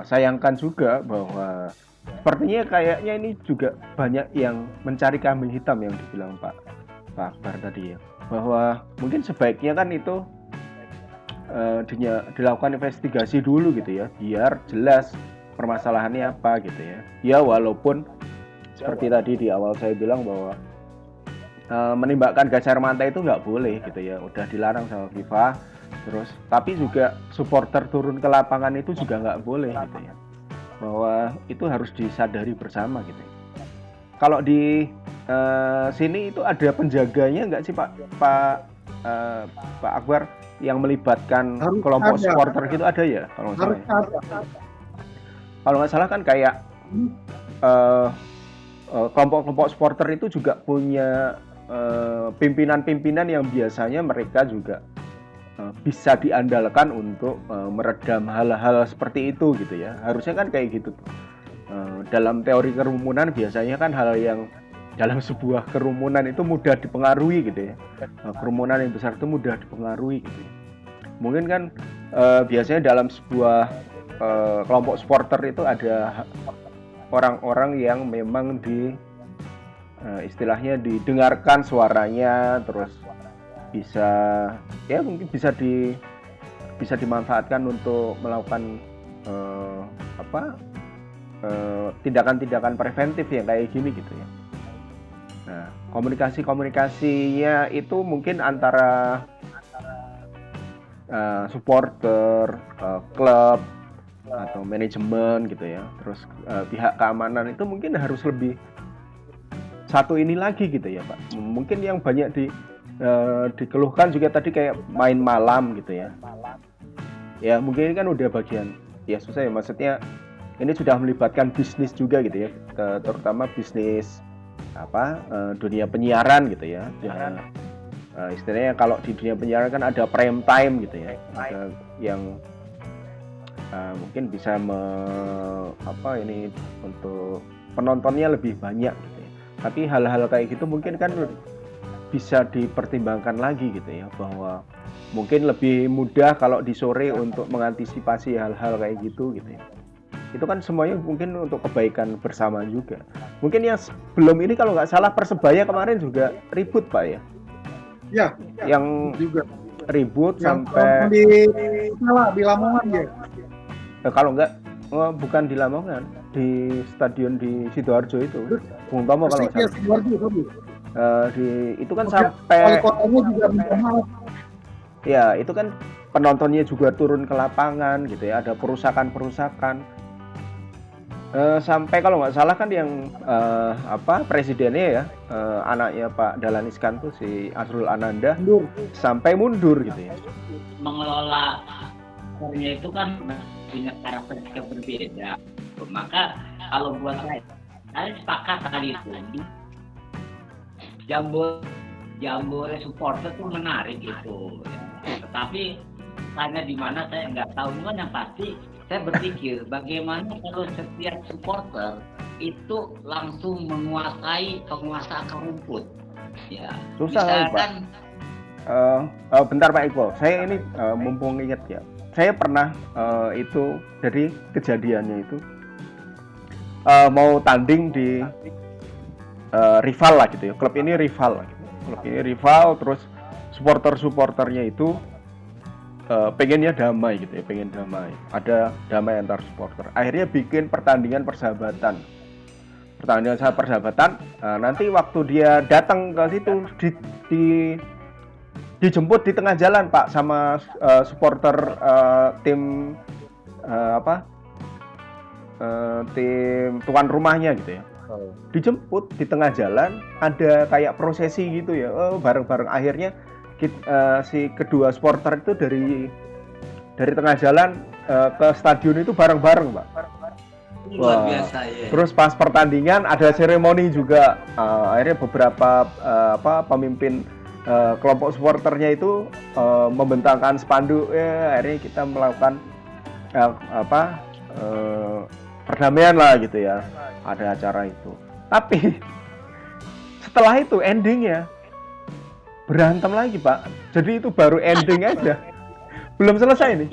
sayangkan juga bahwa sepertinya kayaknya ini juga banyak yang mencari kambing hitam yang dibilang Pak Akbar tadi ya, bahwa mungkin sebaiknya kan itu dilakukan investigasi dulu gitu ya, biar jelas permasalahannya apa gitu ya. Ya walaupun seperti tadi di awal saya bilang bahwa menembakkan gas air mata itu nggak boleh gitu ya, udah dilarang sama FIFA. Terus tapi juga supporter turun ke lapangan itu juga nggak boleh gitu ya, bahwa itu harus disadari bersama gitu ya. Kalau di sini itu ada penjaganya nggak sih Pak Akbar yang melibatkan harus kelompok supporter gitu, ada ya kalau nggak salah ya? Kalau nggak salah kan kayak kelompok-kelompok supporter itu juga punya pimpinan-pimpinan yang biasanya mereka juga bisa diandalkan untuk meredam hal-hal seperti itu gitu ya. Harusnya kan kayak gitu. Dalam teori kerumunan biasanya kan hal yang dalam sebuah kerumunan itu mudah dipengaruhi gitu ya. Kerumunan yang besar itu mudah dipengaruhi gitu ya. Mungkin kan biasanya dalam sebuah kelompok supporter itu ada orang-orang yang memang istilahnya didengarkan suaranya, terus mungkin bisa dimanfaatkan untuk melakukan tindakan-tindakan preventif yang kayak gini gitu ya. Nah, komunikasinya itu mungkin antara supporter, klub atau manajemen gitu ya. Terus pihak keamanan itu mungkin harus lebih satu ini lagi gitu ya Pak. Mungkin yang banyak dikeluhkan juga tadi kayak main malam gitu ya. Ya mungkin kan udah bagian ya susah ya, maksudnya ini sudah melibatkan bisnis juga gitu ya, terutama bisnis dunia penyiaran gitu ya. Istilahnya kalau di dunia penyiaran kan ada prime time gitu ya, ada yang mungkin bisa untuk penontonnya lebih banyak gitu ya. Tapi hal-hal kayak gitu mungkin kan bisa dipertimbangkan lagi gitu ya, bahwa mungkin lebih mudah kalau di sore untuk mengantisipasi hal-hal kayak gitu ya. Itu kan semuanya mungkin untuk kebaikan bersama juga. Mungkin yang sebelum ini kalau nggak salah Persebaya kemarin juga ribut Pak ya. Ya, Yang juga. ribut Yang sampai di Lamongan ya. kalau nggak bukan di Lamongan, di stadion di Sidoarjo itu, Bung Tomo kalau nggak salah. Itu kan sampai Wali kotanya juga minta maaf. ya itu kan penontonnya juga turun ke lapangan gitu ya, ada perusakan sampai kalau nggak salah kan yang presidennya ya, anaknya Pak Dahlan Iskan tuh si Azrul Ananda sampai mundur gitu ya. Mengelola sportnya itu kan punya karakteristik berbeda. Maka kalau buat saya sepakat tadi itu jambore supporter itu menarik itu. Tetapi tanya di mana saya nggak tahu. Cuman yang pasti saya berpikir bagaimana kalau setiap supporter itu langsung menguasai penguasa akar rumput. Ya, susah Pak. Bentar Pak Iko, saya ini mumpung ingat ya, saya pernah itu dari kejadiannya itu mau tanding di rival lah gitu ya, klub ini rival, terus supporternya itu pengennya damai gitu ya, ada damai antar supporter. Akhirnya bikin pertandingan persahabatan. Nanti waktu dia datang ke situ dijemput di tengah jalan Pak sama supporter tim tim tuan rumahnya gitu ya. Dijemput di tengah jalan, ada kayak prosesi gitu ya, bareng-bareng. Akhirnya si kedua supporter itu dari tengah jalan ke stadion itu bareng-bareng Pak. Luar biasa ya. Terus pas pertandingan ada seremoni juga, akhirnya beberapa pemimpin kelompok supporternya itu membentangkan spanduk, akhirnya kita melakukan perdamaian lah gitu ya, ada acara itu. Tapi setelah itu endingnya berantem lagi Pak. Jadi itu baru ending aja, belum selesai nih,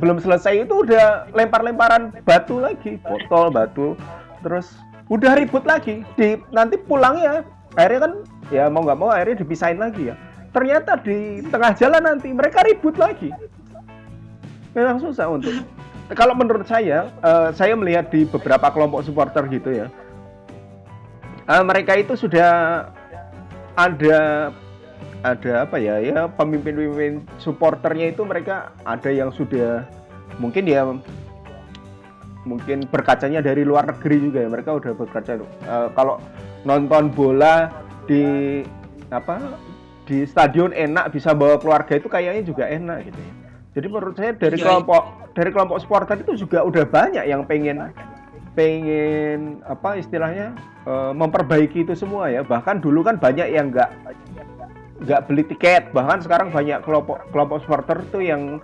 belum selesai itu udah lempar-lemparan batu lagi, botol batu, terus udah ribut lagi. Nanti pulangnya akhirnya kan ya mau nggak mau akhirnya dipisahin lagi ya. Ternyata di tengah jalan nanti mereka ribut lagi. Memang susah untuk, kalau menurut saya melihat di beberapa kelompok supporter gitu ya, mereka itu sudah ada pemimpin supporternya itu, mereka ada yang sudah mungkin berkacanya dari luar negeri juga ya, mereka udah berkaca kalau nonton bola di stadion enak, bisa bawa keluarga, itu kayaknya juga enak gitu ya. Jadi menurut saya dari kelompok supporter itu juga udah banyak yang pengen istilahnya memperbaiki itu semua ya. Bahkan dulu kan banyak yang nggak beli tiket, bahkan sekarang banyak kelompok supporter itu yang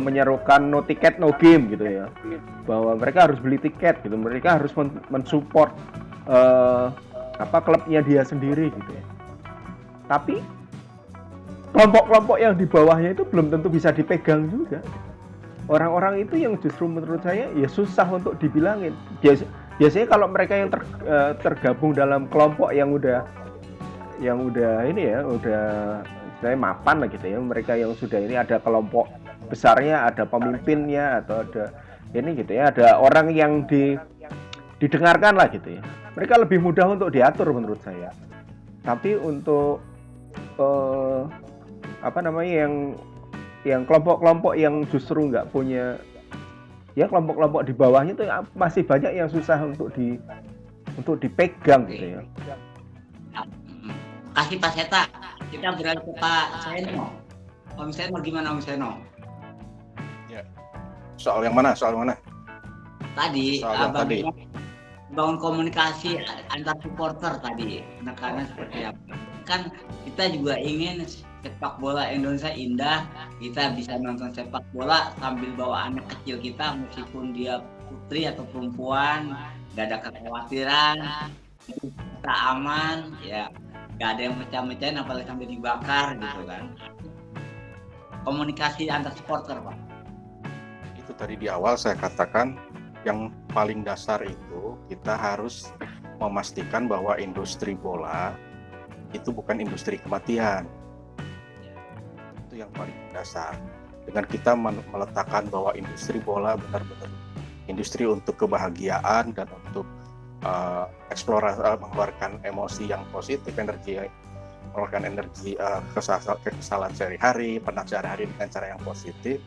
menyerukan no ticket no game gitu ya, bahwa mereka harus beli tiket gitu, mereka harus mensupport klubnya dia sendiri gitu ya. Tapi kelompok-kelompok yang di bawahnya itu belum tentu bisa dipegang juga. Orang-orang itu yang justru menurut saya ya susah untuk dibilangin. Biasanya kalau mereka yang tergabung dalam kelompok yang udah ini ya, udah istilahnya mapan lah gitu ya, mereka yang sudah ini ada kelompok besarnya, ada pemimpinnya, atau ada ini gitu ya, ada orang yang didengarkan lah gitu ya. Mereka lebih mudah untuk diatur menurut saya. Tapi untuk yang kelompok-kelompok yang justru nggak punya, ya kelompok-kelompok di bawahnya itu masih banyak yang susah untuk dipegang gitu ya. Kasih Pak Seta, kita beralih ke Pak Seno. Om Seno gimana Om Seno? Ya, Soal yang mana? Tadi Soal yang tadi. bangun komunikasi antar supporter tadi, penekanannya seperti apa? Kan kita juga ingin sepak bola Indonesia indah, kita bisa nonton sepak bola sambil bawa anak kecil kita, meskipun dia putri atau perempuan, gak ada kekhawatiran, kita aman, ya gak ada yang mecah-mecahin apalagi sampai dibakar gitu kan. Komunikasi antar supporter, Pak. Itu tadi di awal saya katakan yang paling dasar itu kita harus memastikan bahwa industri bola itu bukan industri kematian. Itu yang paling dasar. Dengan kita meletakkan bahwa industri bola benar-benar industri untuk kebahagiaan dan untuk eksplorasi, mengeluarkan emosi yang positif, mengeluarkan energi kekesalan sehari-hari, penat sehari-hari dengan cara yang positif,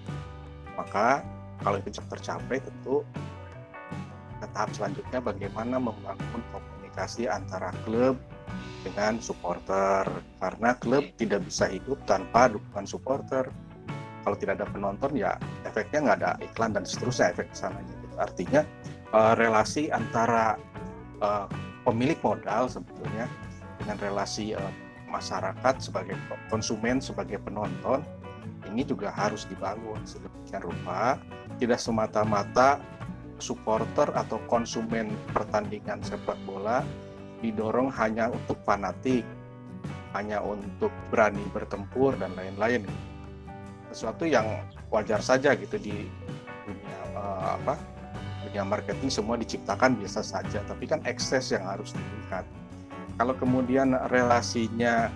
maka kalau itu tercapai tentu ke tahap selanjutnya bagaimana membangun komunikasi antara klub dengan supporter, karena klub tidak bisa hidup tanpa dukungan supporter. Kalau tidak ada penonton ya efeknya nggak ada iklan dan seterusnya efek kesananya. Artinya relasi antara pemilik modal sebetulnya dengan relasi masyarakat sebagai konsumen, sebagai penonton ini juga harus dibangun sedemikian rupa, tidak semata-mata supporter atau konsumen pertandingan sepak bola didorong hanya untuk fanatik, hanya untuk berani bertempur dan lain-lain. Sesuatu yang wajar saja gitu di dunia dunia marketing, semua diciptakan biasa saja, tapi kan ekses yang harus dilihat. Kalau kemudian relasinya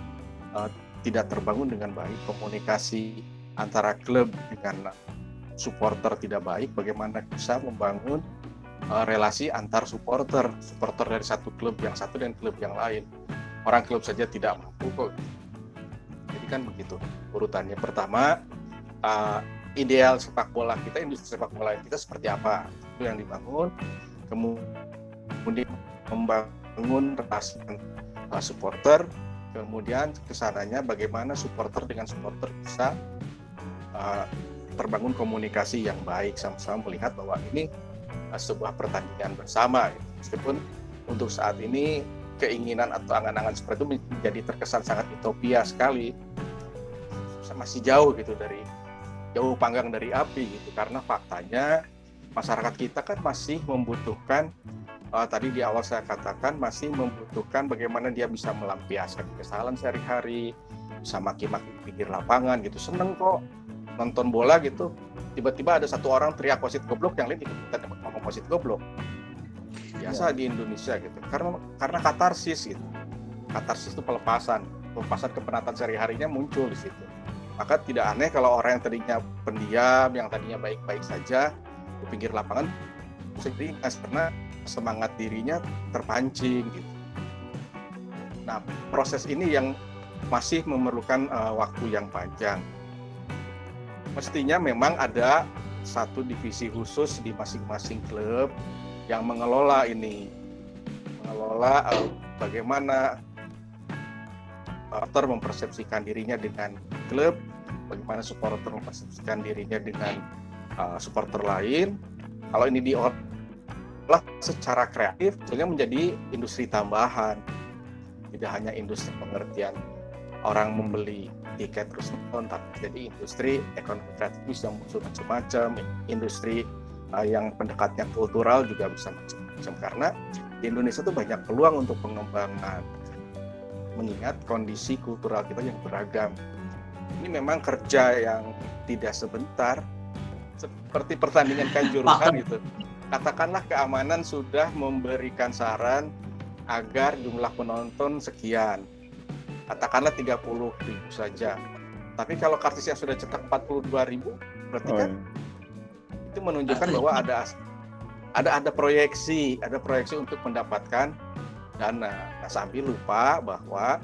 tidak terbangun dengan baik, komunikasi antara klub dengan supporter tidak baik, bagaimana bisa membangun relasi antar supporter dari satu klub yang satu dan klub yang lain. Orang klub saja tidak mampu kok. Jadi kan begitu urutannya. Pertama, ideal sepak bola kita, industri sepak bola kita seperti apa, itu yang dibangun. Kemudian membangun relasi supporter, kemudian kesananya bagaimana supporter dengan supporter bisa terbangun komunikasi yang baik, sama-sama melihat bahwa ini sebuah pertandingan bersama. Meskipun untuk saat ini keinginan atau angan-angan seperti itu menjadi terkesan sangat utopia sekali, masih jauh gitu jauh panggang dari api gitu, karena faktanya masyarakat kita kan masih membutuhkan tadi di awal saya katakan masih membutuhkan bagaimana dia bisa melampiaskan kesalahan sehari-hari, bisa maki-maki di pinggir lapangan gitu, seneng kok nonton bola gitu, tiba-tiba ada satu orang teriak wasit goblok, yang lain ikutan ngomong wasit goblok. Biasa di Indonesia gitu, karena katarsis gitu. Katarsis itu pelepasan kepenatan sehari-harinya muncul di situ. Maka tidak aneh kalau orang yang tadinya pendiam, yang tadinya baik-baik saja di pinggir lapangan, sedih karena semangat dirinya terpancing gitu. Nah, proses ini yang masih memerlukan waktu yang panjang. Mestinya memang ada satu divisi khusus di masing-masing klub yang mengelola bagaimana supporter mempersepsikan dirinya dengan klub, bagaimana supporter mempersepsikan dirinya dengan supporter lain. Kalau ini diolah secara kreatif, tentunya menjadi industri tambahan, tidak hanya industri pengertian orang membeli tiket terus nonton, tapi jadi industri ekonomi kreatif bisa muncul macam-macam, industri yang pendekatnya kultural juga bisa macam-macam, karena di Indonesia itu banyak peluang untuk pengembangan mengingat kondisi kultural kita yang beragam. Ini memang kerja yang tidak sebentar, seperti pertandingan Kanjuruhan gitu. Katakanlah keamanan sudah memberikan saran agar jumlah penonton sekian, katakanlah 30.000 saja. Tapi kalau kartisnya sudah cetak 42.000, berarti kan itu menunjukkan bahwa ada proyeksi untuk mendapatkan dana. Nah, sambil lupa bahwa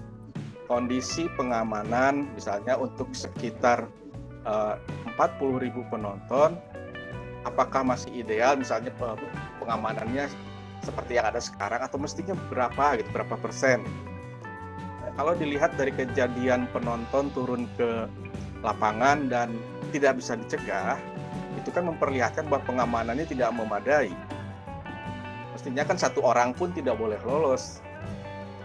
kondisi pengamanan misalnya untuk sekitar 40.000 penonton, apakah masih ideal misalnya pengamanannya seperti yang ada sekarang, atau mestinya berapa persen? Kalau dilihat dari kejadian penonton turun ke lapangan dan tidak bisa dicegah, itu kan memperlihatkan bahwa pengamanannya tidak memadai. Mestinya kan satu orang pun tidak boleh lolos.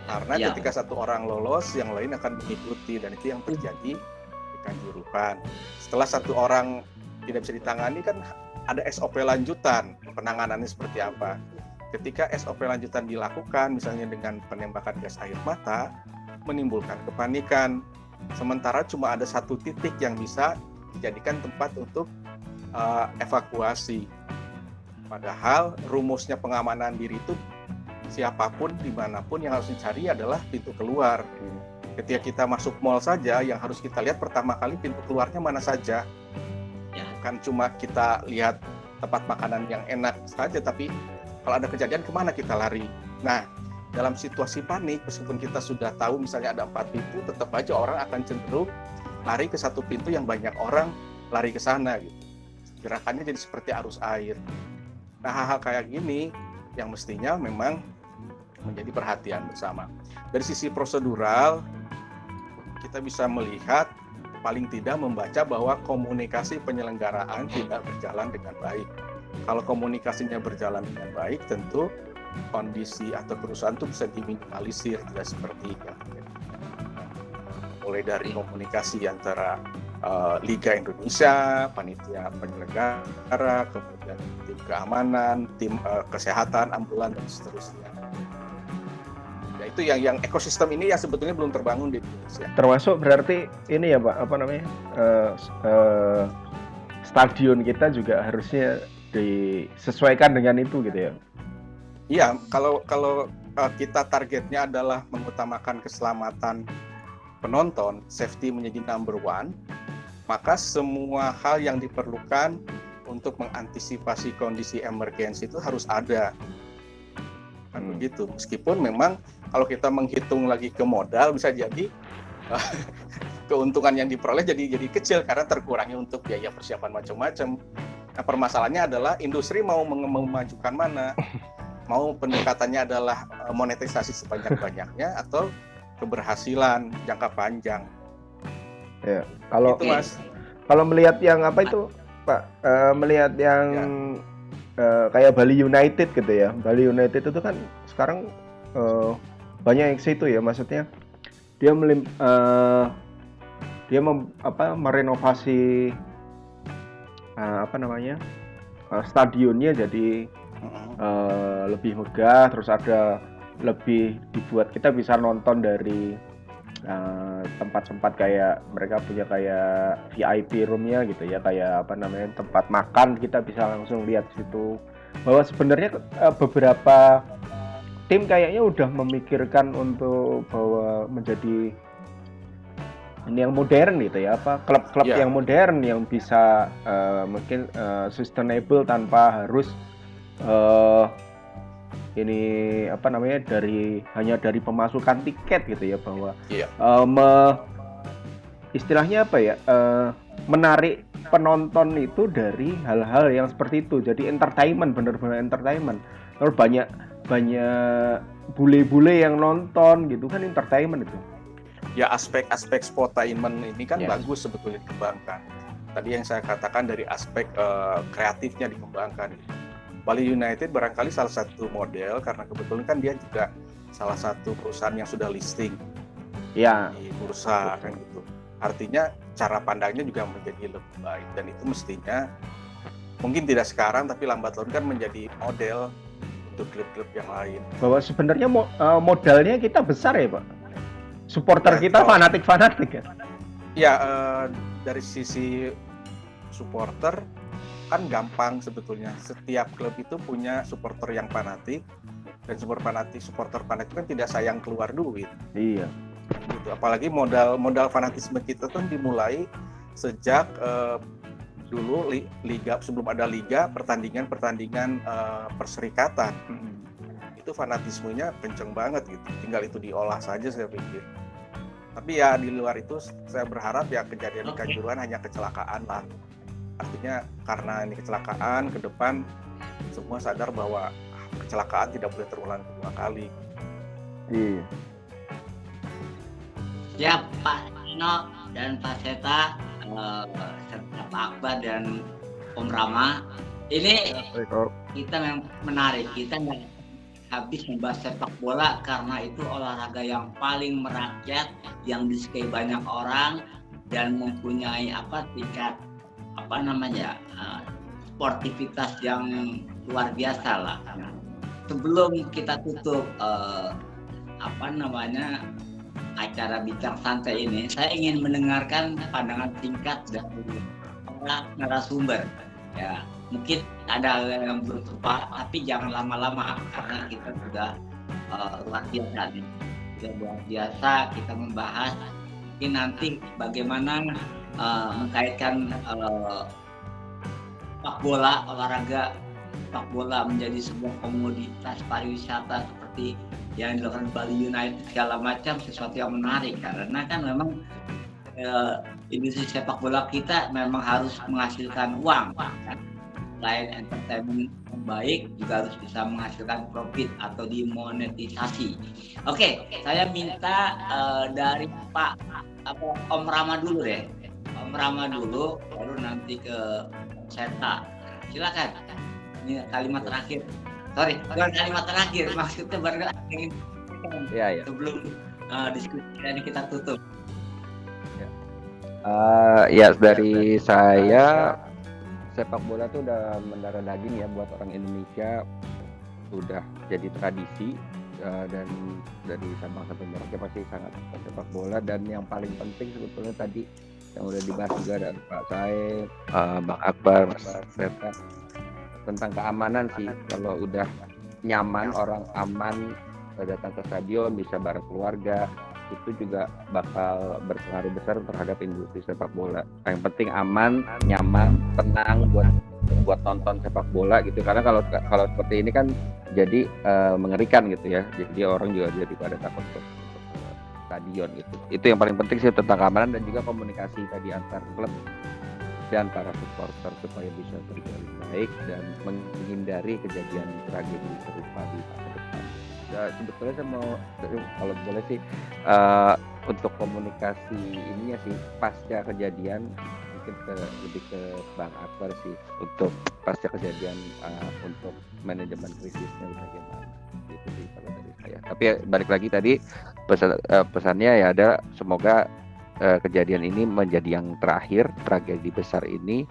Karena Ya. ketika satu orang lolos, yang lain akan mengikuti, dan itu yang terjadi di Kanjuruhan. Setelah satu orang tidak bisa ditangani, kan ada SOP lanjutan, penanganannya seperti apa. Ketika SOP lanjutan dilakukan, misalnya dengan penembakan gas air mata, menimbulkan kepanikan. Sementara cuma ada satu titik yang bisa dijadikan tempat untuk evakuasi. Padahal rumusnya pengamanan diri itu siapapun dimanapun yang harus dicari adalah pintu keluar. Ketika kita masuk mall saja, yang harus kita lihat pertama kali pintu keluarnya mana saja. Ya. Bukan cuma kita lihat tempat makanan yang enak saja, tapi kalau ada kejadian kemana kita lari. Nah, dalam situasi panik, meskipun kita sudah tahu misalnya ada 4 pintu, tetap aja orang akan cenderung lari ke satu pintu yang banyak orang lari ke sana gitu. Gerakannya jadi seperti arus air. Nah, hal-hal kayak gini yang mestinya memang menjadi perhatian bersama. Dari sisi prosedural, kita bisa melihat paling tidak membaca bahwa komunikasi penyelenggaraan tidak berjalan dengan baik. Kalau komunikasinya berjalan dengan baik, tentu kondisi atau kerusuhan itu bisa diminimalisir, tidak seperti yang mulai dari komunikasi antara Liga Indonesia, panitia penyelenggara, kemudian tim keamanan, tim kesehatan, ambulan, dan seterusnya. Ya, itu yang ekosistem ini yang sebetulnya belum terbangun di Indonesia. Termasuk berarti ini ya Pak, apa namanya, stadion kita juga harusnya disesuaikan dengan itu gitu ya. Iya, kalau kita targetnya adalah mengutamakan keselamatan penonton, safety menjadi number one, maka semua hal yang diperlukan untuk mengantisipasi kondisi emergensi itu harus ada. Kan begitu. Meskipun memang kalau kita menghitung lagi ke modal, bisa jadi keuntungan yang diperoleh jadi kecil karena terkurangnya untuk biaya persiapan macam-macam. Nah, permasalahannya adalah industri mau memajukan mana? Mau pendekatannya adalah monetisasi sebanyak-banyaknya atau keberhasilan jangka panjang. Ya, kalau Itu, Mas. kalau melihat yang apa itu Pak, melihat yang kayak Bali United gitu ya. Bali United itu kan sekarang banyak yang situ ya, maksudnya dia merenovasi stadionnya jadi lebih megah, terus ada lebih dibuat kita bisa nonton dari tempat-tempat kayak mereka punya kayak VIP roomnya gitu ya, kayak tempat makan, kita bisa langsung lihat situ. Bahwa sebenarnya beberapa tim kayaknya udah memikirkan untuk bahwa menjadi ini yang modern gitu ya, klub-klub yang modern yang bisa mungkin sustainable tanpa harus hanya dari pemasukan tiket gitu ya, bahwa istilahnya menarik penonton itu dari hal-hal yang seperti itu, jadi entertainment, benar-benar entertainment. Terus banyak bule-bule yang nonton gitu kan, entertainment itu. Ya, aspek-aspek sportainment ini kan bagus sebetulnya dikembangkan. Tadi yang saya katakan dari aspek kreatifnya dikembangkan. Bali United barangkali salah satu model karena kebetulan kan dia juga salah satu perusahaan yang sudah listing di bursa kan gitu. Artinya cara pandangnya juga menjadi lebih baik, dan itu mestinya mungkin tidak sekarang tapi lambat laun kan menjadi model untuk klub-klub yang lain. Bahwa sebenarnya modalnya kita besar ya Pak. Supporter kita fanatik ya. Ya, dari sisi supporter kan gampang sebetulnya. Setiap klub itu punya supporter yang fanatik, dan supporter fanatik kan tidak sayang keluar duit. Iya. Gitu. Apalagi modal fanatisme kita kan dimulai sejak dulu liga, sebelum ada liga, pertandingan perserikatan. Itu fanatismenya kenceng banget gitu. Tinggal itu diolah saja saya pikir. Tapi ya di luar itu saya berharap ya kejadian di Kanjuruhan hanya kecelakaan lah. Artinya karena ini kecelakaan, ke depan semua sadar bahwa kecelakaan tidak boleh terulang kedua kali. Iya. Siap Pak Nino dan Pak Seta, serta Pak Akbar dan Om Rama. Ini Baik, Om. kita memang menarik. Kita nggak habis membahas sepak bola karena itu olahraga yang paling merakyat, yang disukai banyak orang dan mempunyai tingkat sportivitas yang luar biasa lah. Sebelum kita tutup acara bincang santai ini, saya ingin mendengarkan pandangan singkat dari para narasumber. Ya, mungkin ada yang belum tepat, tapi jangan lama-lama karena kita sudah luar biasa nih. Sudah luar biasa kita membahas. Mungkin nanti bagaimana mengkaitkan sepak bola, olahraga sepak bola menjadi sebuah komoditas pariwisata seperti yang dilakukan Bali United segala macam, sesuatu yang menarik karena kan memang industri sepak bola kita memang harus menghasilkan uang kan? Selain entertainment yang baik juga harus bisa menghasilkan profit atau dimonetisasi. Oke, saya minta dari Om Rama dulu deh. Om Rama dulu, baru nanti ke Seta. Silakan. Ini kalimat terakhir. Sorry, bukan kalimat terakhir, maksudnya baru ingin sebelum diskusi ini kita tutup. Ya, dari saya sepak bola tuh udah mendarah daging ya buat orang Indonesia, udah jadi tradisi dan dari Sabang sampai Merauke pasti sangat suka sepak bola. Dan yang paling penting sebetulnya tadi yang udah dibahas juga dari Pak Said, Bang Akbar, Mas Seta, tentang keamanan sih. Kalau udah nyaman, orang aman datang ke stadion, bisa bareng keluarga, itu juga bakal berpengaruh besar terhadap industri sepak bola. Yang penting aman, nyaman, tenang buat nonton sepak bola gitu. Karena kalau seperti ini kan jadi mengerikan gitu ya. Jadi orang juga jadi pada takut ke stadion gitu. Itu yang paling penting sih tentang keamanan dan juga komunikasi tadi antar klub dan para supporter supaya bisa berjalan baik dan menghindari kejadian tragedi serupa di masa depan. Ya, sebetulnya saya mau, kalau boleh sih, untuk komunikasi ininya sih pasca kejadian mungkin lebih ke Bang Akbar sih, untuk pasca kejadian untuk manajemen krisisnya bagaimana gitu sih kalau dari saya. Tapi balik lagi tadi pesannya ya ada, semoga kejadian ini menjadi yang terakhir, tragedi besar ini,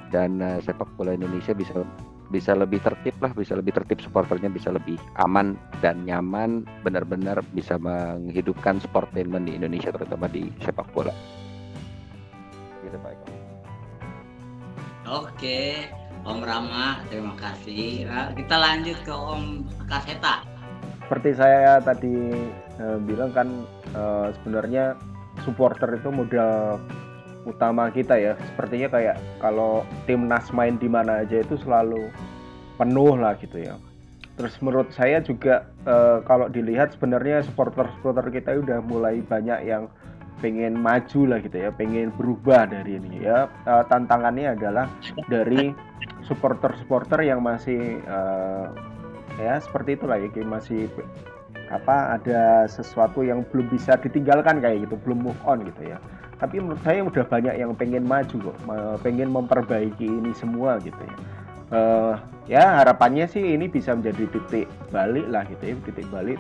dan sepak bola Indonesia bisa lebih tertib lah, bisa lebih tertib, supporternya bisa lebih aman dan nyaman, benar-benar bisa menghidupkan sportainment di Indonesia, terutama di sepak bola. Gitu Pak Eko. Oke, Om Rama, terima kasih. Nah, kita lanjut ke Om Kaseta. Seperti saya tadi bilang kan, sebenarnya supporter itu modal utama kita ya. Sepertinya kayak kalau timnas main di mana aja itu selalu penuh lah gitu ya. Terus menurut saya juga kalau dilihat sebenarnya supporter kita udah mulai banyak yang pengen maju lah gitu ya, pengen berubah dari ini ya. Tantangannya adalah dari supporter yang masih ya seperti itulah ya, masih ada sesuatu yang belum bisa ditinggalkan kayak gitu, belum move on gitu ya. Tapi menurut saya udah banyak yang pengen maju kok, pengen memperbaiki ini semua gitu ya. Ya harapannya sih ini bisa menjadi titik balik lah gitu ya,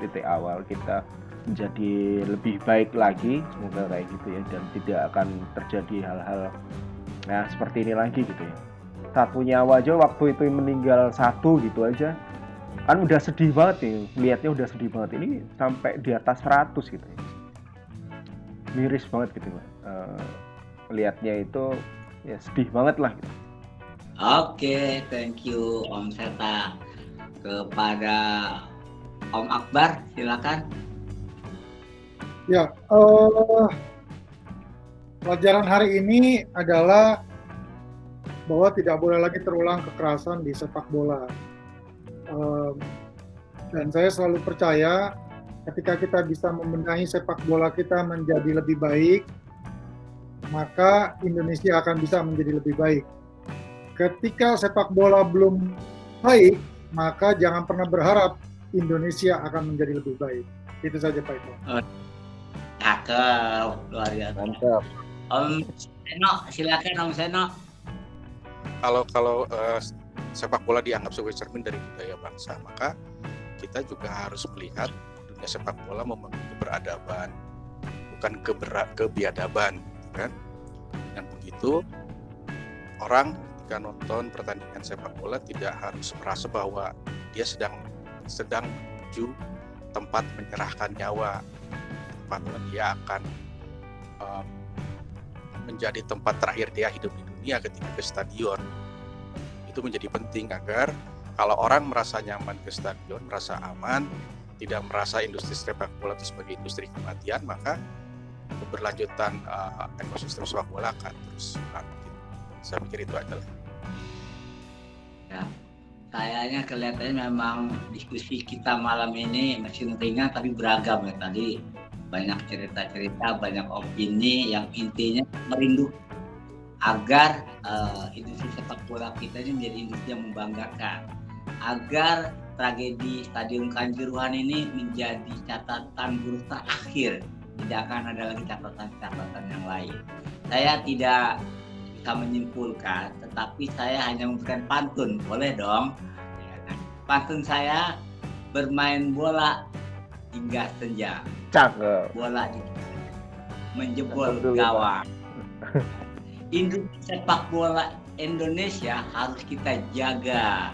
titik awal kita menjadi lebih baik lagi, semoga kayak gitu ya, dan tidak akan terjadi hal-hal seperti ini lagi gitu ya. Satu nyawa aja waktu itu meninggal satu gitu aja kan udah sedih banget nih, lihatnya udah sedih banget. Ini sampai di atas 100 gitu ya, miris banget gitu Pak. Lihatnya itu ya sedih banget lah gitu. Oke, thank you Om Seta. Kepada Om Akbar, silakan. Ya, pelajaran hari ini adalah bahwa tidak boleh lagi terulang kekerasan di sepak bola. Dan saya selalu percaya ketika kita bisa membenahi sepak bola kita menjadi lebih baik, maka Indonesia akan bisa menjadi lebih baik. Ketika sepak bola belum baik, maka jangan pernah berharap Indonesia akan menjadi lebih baik. Itu saja Pak Eko. Cakep, luar biasa. Mantap. Om Seno, silakan Om Seno. kalau sepak bola dianggap sebagai cermin dari budaya bangsa, maka kita juga harus melihat dunia sepak bola memiliki keberadaban, bukan kebiadaban, kan? Dengan begitu, orang ketika nonton pertandingan sepak bola tidak harus merasa bahwa dia sedang menuju tempat menyerahkan nyawa, tempat dia akan menjadi tempat terakhir dia hidup di dunia ketika ke stadion. Itu menjadi penting agar kalau orang merasa nyaman ke stadion, merasa aman, tidak merasa industri sepak bola itu sebagai industri kematian, maka keberlanjutan ekosistem sepak bola akan terus bangkit. Saya pikir itu adalah. Ya, kayaknya kelihatannya memang diskusi kita malam ini masih ringan tapi beragam ya. Tadi banyak cerita-cerita, banyak opini yang intinya merindu agar industri sepak bola kita ini menjadi industri yang membanggakan, agar tragedi Stadion Kanjuruhan ini menjadi catatan buruk terakhir, tidak akan ada lagi catatan-catatan yang lain. Saya tidak bisa menyimpulkan, tetapi saya hanya memberikan pantun, boleh dong? Pantun saya, bermain bola hingga senja, Cakep. bola menjebol gawang. Industri sepak bola Indonesia harus kita jaga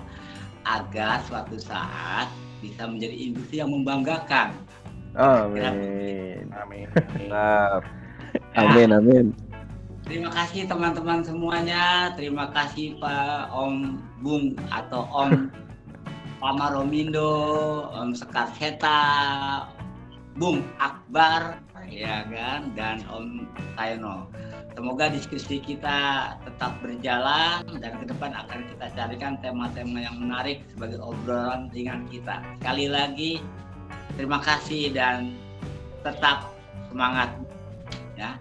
agar suatu saat bisa menjadi industri yang membanggakan. Amin. Amin. Amin. Terima kasih teman-teman semuanya. Terima kasih Pak Om Bung atau Om Pamaromindo, Om Sekar Seta, Bung Akbar, ya kan, dan Om Tayono. Semoga diskusi kita tetap berjalan dan ke depan akan kita carikan tema-tema yang menarik sebagai obrolan ringan kita. Sekali lagi terima kasih dan tetap semangat ya.